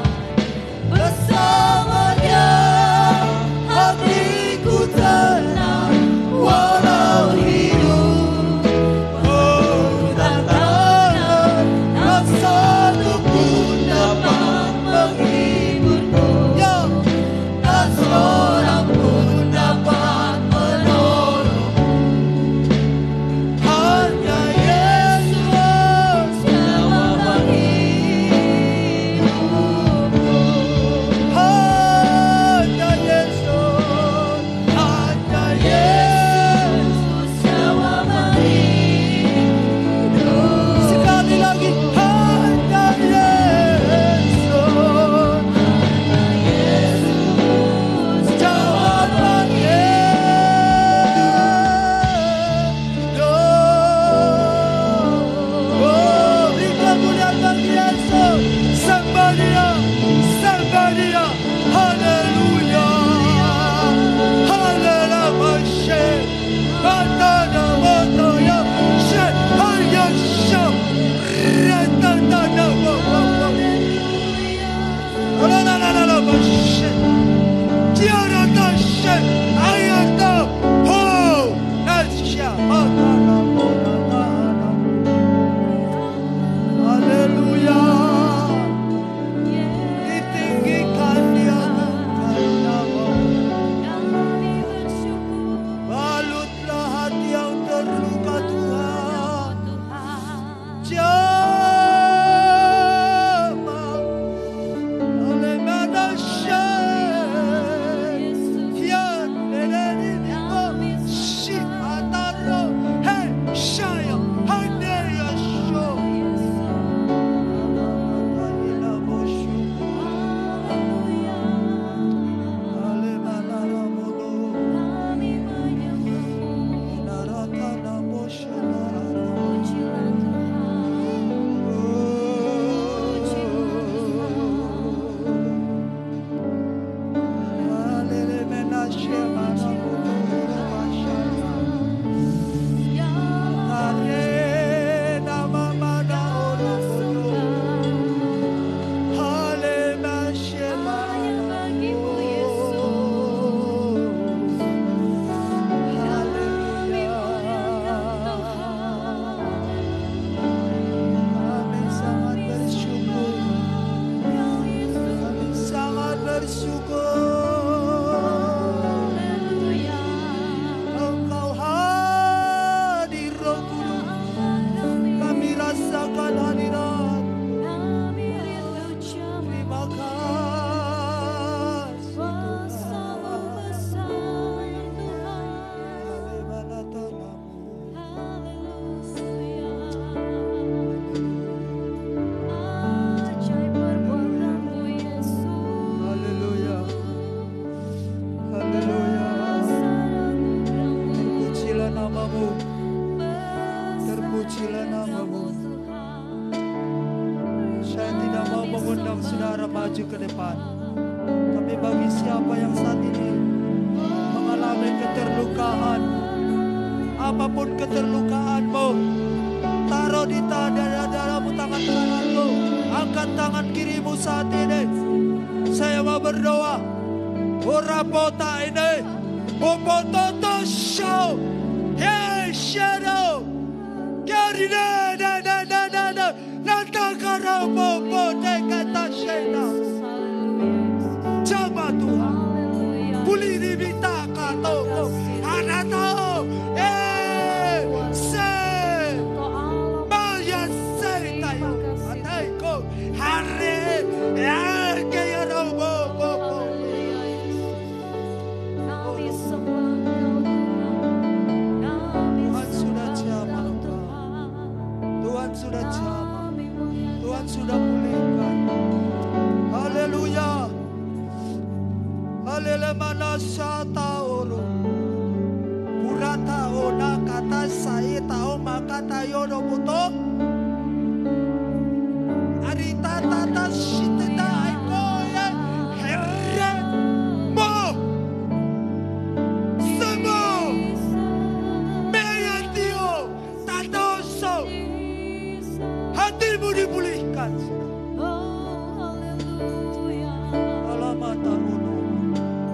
Ayata. Ho. Nasya. Haleluya. Ditinggikan dia Kami bersyukur balutlah hati yang terluka Tuhan. Tuhan. Jama oleh manusia yang neneni nipo si ataro hey saya hande yasho alamatanya bersyukur ale malaramono Kami menyembahmu, narakana moshana pujilah Engkau hadir Roh Kudus, kami rasakan hadirat. Terima kasih bagaimana tanahmu. Haleluya. Haleluya. Terpujilah namamu. Terpujilah namamu. Saya tidak mau mengundang saudara maju ke depan. Tapi bagi siapa yang saat ini mengalami keterlukaan, apapun keterlukaanmu, taruh di dalam tangan kananmu, angkat tangan kirimu saat ini. Saya mau berdoa. Urapota ini, Upototo show, hey shadow, Karina, Natakara Popo Dekata Shena. Jama Tuhan, pulih bita katoko, anatao, se, maya se tayo, ataiko, hare, kaya robo popo. Tuhan sudah jama, Tuhan sudah jama, Tuhan sudah pulihkan. Haleluya. Haleluya manasa taoro. Purata ona kata saya tahu maka tayo no buto. Arita tata shiteta aiko ya herre mo. Samo. Meyatio tatoso. Hatimu dipulihkan. Alamat tarono.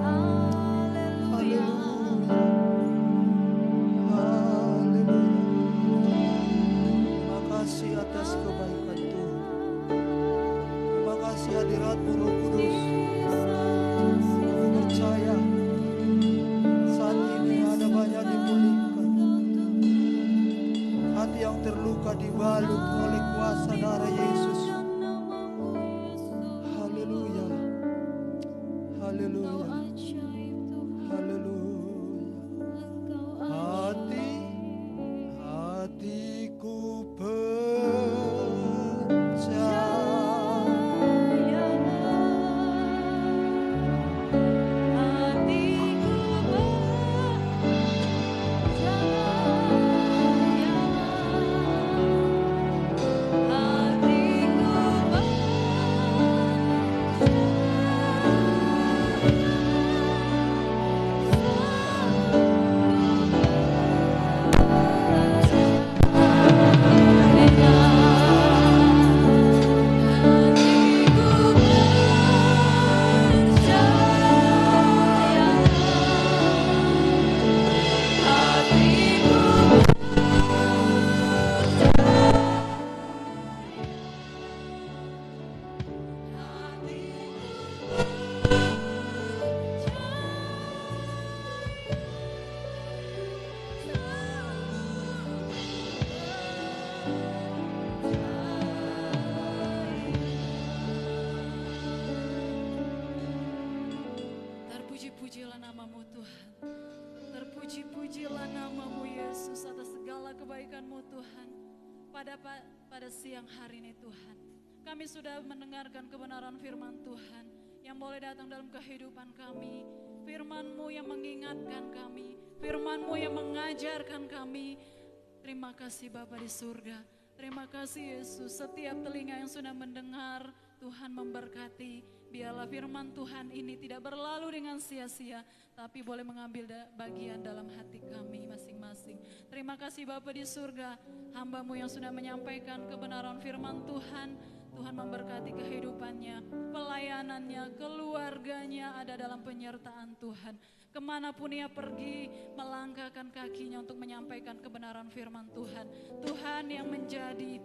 Haleluya. Terima Terpujilah namamu Tuhan. Terpuji-pujilah namamu Yesus atas segala kebaikan-Mu Tuhan. Pada siang hari ini Tuhan, kami sudah mendengarkan kebenaran firman Tuhan yang boleh datang dalam kehidupan kami. Firman-Mu yang mengingatkan kami, firman-Mu yang mengajarkan kami. Terima kasih Bapa di surga. Terima kasih Yesus, setiap telinga yang sudah mendengar, Tuhan memberkati. Biarlah firman Tuhan ini tidak berlalu dengan sia-sia, tapi boleh mengambil bagian dalam hati kami masing-masing. Terima kasih Bapa di surga, hamba-Mu yang sudah menyampaikan kebenaran firman Tuhan. Tuhan memberkati kehidupannya, pelayanannya, keluarganya ada dalam penyertaan Tuhan. Kemanapun ia pergi, melangkahkan kakinya untuk menyampaikan kebenaran firman Tuhan. Tuhan yang menjadi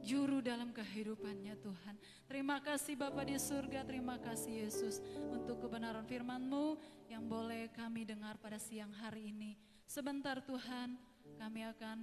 juru dalam kehidupannya Tuhan. Terima kasih Bapa di surga, terima kasih Yesus untuk kebenaran firman-Mu yang boleh kami dengar pada siang hari ini. Sebentar Tuhan, kami akan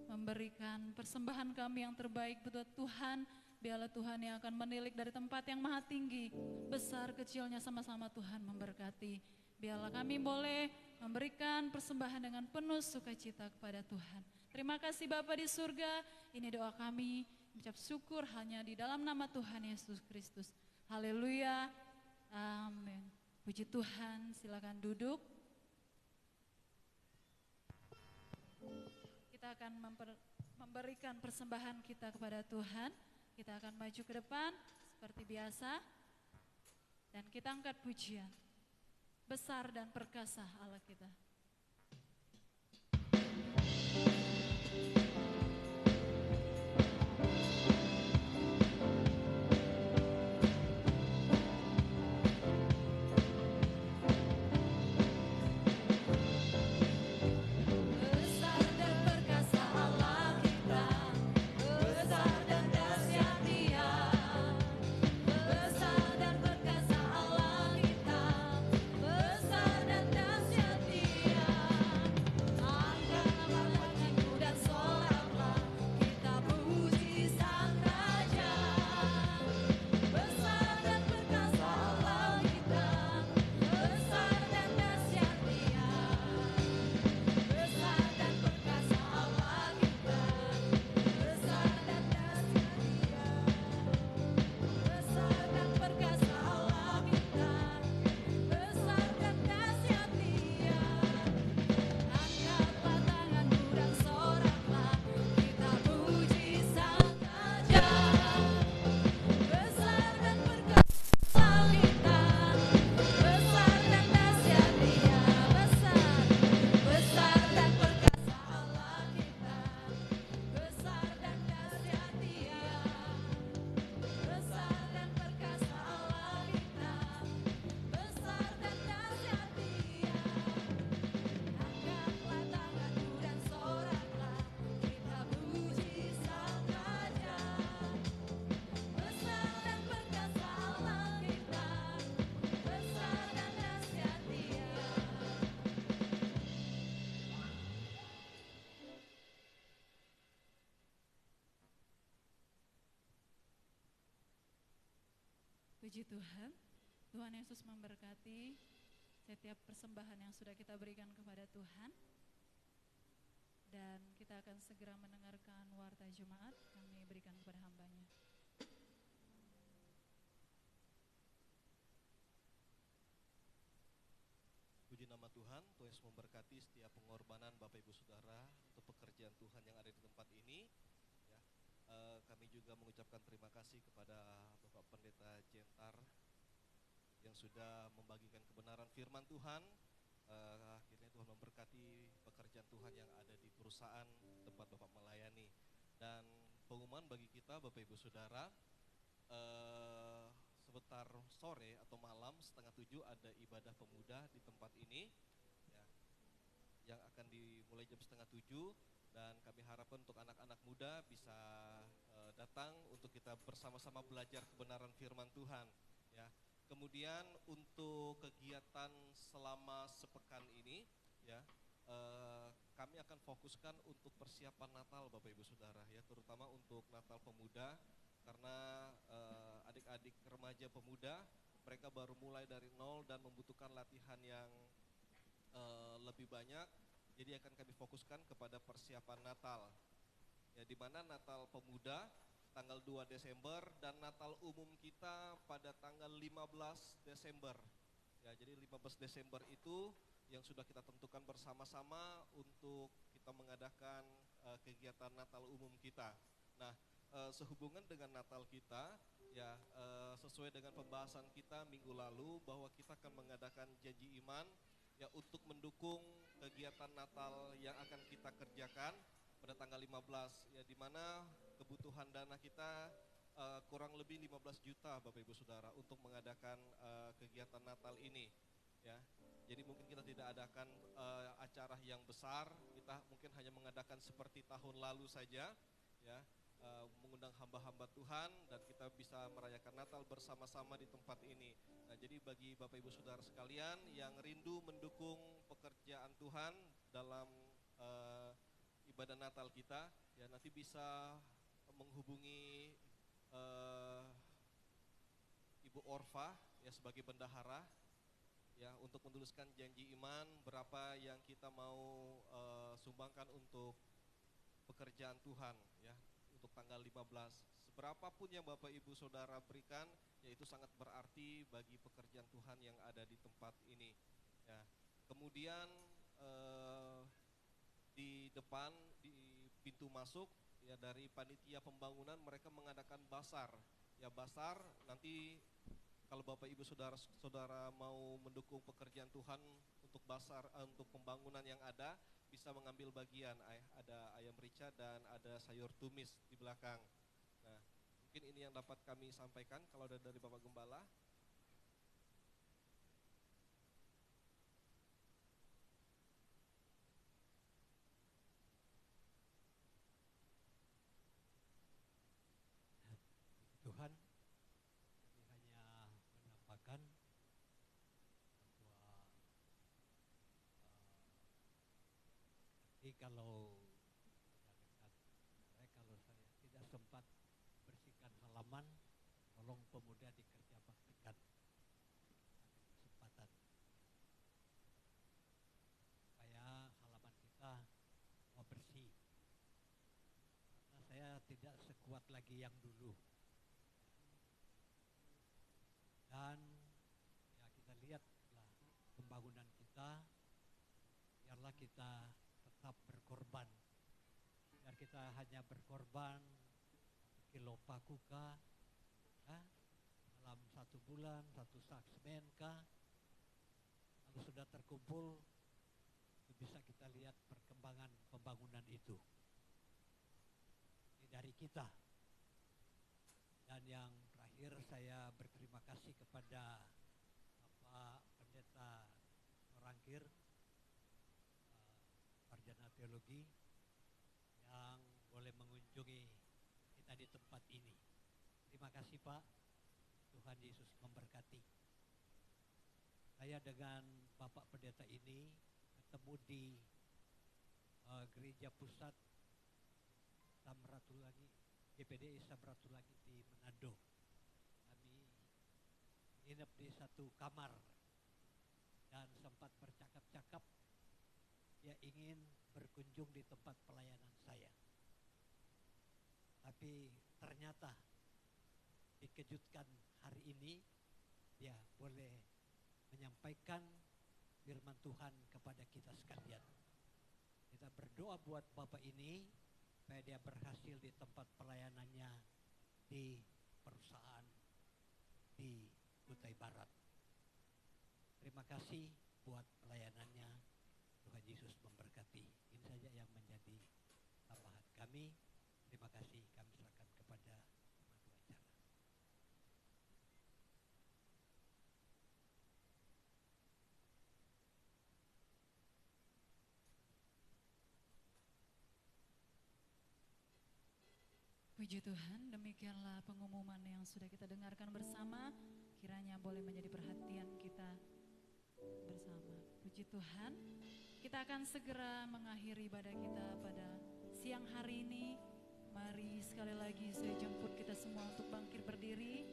memberikan persembahan kami yang terbaik buat Tuhan. Biarlah Tuhan yang akan menilik dari tempat yang maha tinggi, besar kecilnya sama-sama Tuhan memberkati. Biarlah kami boleh memberikan persembahan dengan penuh sukacita kepada Tuhan. Terima kasih Bapa di surga, ini doa kami, mengucap syukur hanya di dalam nama Tuhan Yesus Kristus. Haleluya, amin. Puji Tuhan, silakan duduk. Kita akan memberikan persembahan kita kepada Tuhan. Kita akan maju ke depan seperti biasa dan kita angkat pujian. Besar dan perkasa Allah kita. Puji Tuhan, Tuhan Yesus memberkati setiap persembahan yang sudah kita berikan kepada Tuhan. Dan kita akan segera mendengarkan warta Jumat kami berikan kepada hamba-Nya. Puji nama Tuhan, Tuhan Yesus memberkati setiap pengorbanan Bapak Ibu Saudara untuk pekerjaan Tuhan yang ada di tempat ini. Kami juga mengucapkan terima kasih kepada Bapak Pendeta Jentar yang sudah membagikan kebenaran firman Tuhan. Akhirnya Tuhan memberkati pekerjaan Tuhan yang ada di perusahaan tempat Bapak melayani. Dan pengumuman bagi kita Bapak Ibu Saudara, sebentar sore atau malam 6:30 ada ibadah pemuda di tempat ini ya, yang akan dimulai jam 6:30. Dan kami harapkan untuk anak-anak muda bisa datang untuk kita bersama-sama belajar kebenaran firman Tuhan ya. Kemudian untuk kegiatan selama sepekan ini ya, kami akan fokuskan untuk persiapan Natal Bapak Ibu Saudara ya, terutama untuk Natal pemuda, karena adik-adik remaja pemuda mereka baru mulai dari nol dan membutuhkan latihan yang lebih banyak. Jadi akan kami fokuskan kepada persiapan Natal. Ya, di mana Natal Pemuda tanggal 2 Desember dan Natal umum kita pada tanggal 15 Desember. Ya, jadi 15 Desember itu yang sudah kita tentukan bersama-sama untuk kita mengadakan kegiatan Natal umum kita. Nah, sehubungan dengan Natal kita, ya sesuai dengan pembahasan kita minggu lalu bahwa kita akan mengadakan janji iman ya untuk mendukung kegiatan Natal yang akan kita kerjakan pada tanggal 15 ya, di mana kebutuhan dana kita kurang lebih 15 juta Bapak Ibu Saudara untuk mengadakan kegiatan Natal ini ya. Jadi mungkin kita tidak adakan acara yang besar, kita mungkin hanya mengadakan seperti tahun lalu saja ya, mengundang hamba-hamba Tuhan dan kita bisa merayakan Natal bersama-sama di tempat ini. Nah, jadi bagi Bapak Ibu Saudara sekalian yang rindu mendukung pekerjaan Tuhan dalam ibadah Natal kita, ya nanti bisa menghubungi Ibu Orfa ya sebagai bendahara ya untuk menuliskan janji iman berapa yang kita mau sumbangkan untuk pekerjaan Tuhan ya untuk tanggal 15. Seberapapun yang Bapak Ibu Saudara berikan, yaitu sangat berarti bagi pekerjaan Tuhan yang ada di tempat ini. Ya. Kemudian di depan di pintu masuk ya dari panitia pembangunan mereka mengadakan basar. Ya basar nanti kalau Bapak Ibu Saudara mau mendukung pekerjaan Tuhan untuk basar untuk pembangunan yang ada, bisa mengambil bagian, ada ayam rica dan ada sayur tumis di belakang. Nah, mungkin ini yang dapat kami sampaikan kalau ada dari Bapak Gembala. Tuhan, kami hanya menambahkan bahwa kalau kalau saya tidak sempat bersihkan halaman, tolong pemuda dikerja baktikan. Ada kesempatan supaya halaman kita bersih. Karena saya tidak sekuat lagi yang dulu. Dan ya kita lihatlah pembangunan kita, biarlah kita tetap berkorban. Biar kita hanya berkorban 1 kilo paku kah, dalam 1 bulan 1 sak semen kah, lalu sudah terkumpul, bisa kita lihat perkembangan pembangunan itu. Ini dari kita. Dan yang terakhir saya berterima kasih kepada Bapak Pendeta Norangkir, Sarjana Teologi, yang boleh mengunjungi kita di tempat ini. Terima kasih Pak, Tuhan Yesus memberkati. Saya dengan Bapak Pendeta ini ketemu di Gereja Pusat Samratulangi, GPD Samratulangi di Manado. Kami nginep di satu kamar dan sempat bercakap-cakap. Dia ingin berkunjung di tempat pelayanan saya. Tapi ternyata dikejutkan hari ini dia boleh menyampaikan firman Tuhan kepada kita sekalian. Kita berdoa buat Bapak ini supaya dia berhasil di tempat pelayanannya di perusahaan di Kutai Barat. Terima kasih buat pelayanannya. Tuhan Yesus memberkati. Ini saja yang menjadi tambahan kami. Terima kasih, kami serahkan kepada pemandu acara. Puji Tuhan, demikianlah pengumuman yang sudah kita dengarkan bersama. Kiranya boleh menjadi perhatian kita bersama. Puji Tuhan, kita akan segera mengakhiri ibadah kita pada siang hari ini. Mari sekali lagi saya jemput kita semua untuk bangkit berdiri.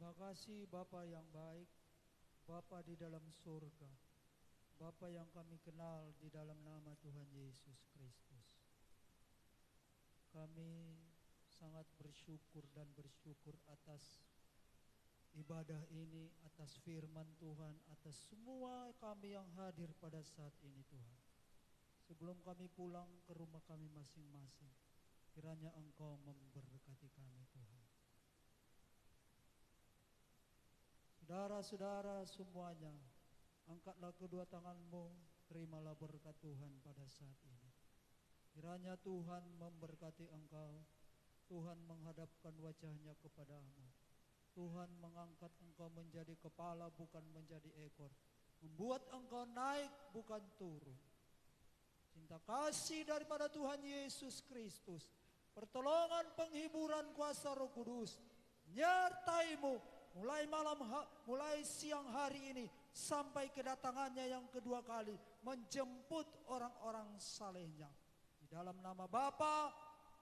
Terima kasih Bapa yang baik, Bapa di dalam surga, Bapa yang kami kenal di dalam nama Tuhan Yesus Kristus. Kami sangat bersyukur dan bersyukur atas ibadah ini, atas firman Tuhan, atas semua kami yang hadir pada saat ini Tuhan. Sebelum kami pulang ke rumah kami masing-masing, kiranya Engkau memberkati kami Tuhan. Saudara-saudara semuanya, angkatlah kedua tanganmu, terimalah berkat Tuhan pada saat ini. Kiranya Tuhan memberkati engkau, Tuhan menghadapkan wajahnya kepadamu, Tuhan mengangkat engkau menjadi kepala bukan menjadi ekor, membuat engkau naik bukan turun. Cinta kasih daripada Tuhan Yesus Kristus, pertolongan penghiburan kuasa Roh Kudus menyertaimu mulai siang hari ini sampai kedatangannya yang kedua kali menjemput orang-orang salehnya. Di dalam nama Bapa,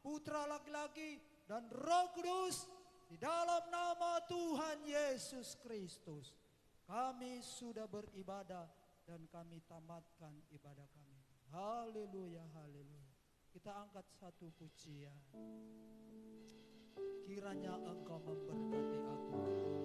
Putra laki-laki dan Roh Kudus, di dalam nama Tuhan Yesus Kristus, kami sudah beribadah dan kami tamatkan ibadah kami. Haleluya, haleluya. Kita angkat satu pujian. Kiranya Engkau memberkati aku. Haleluya.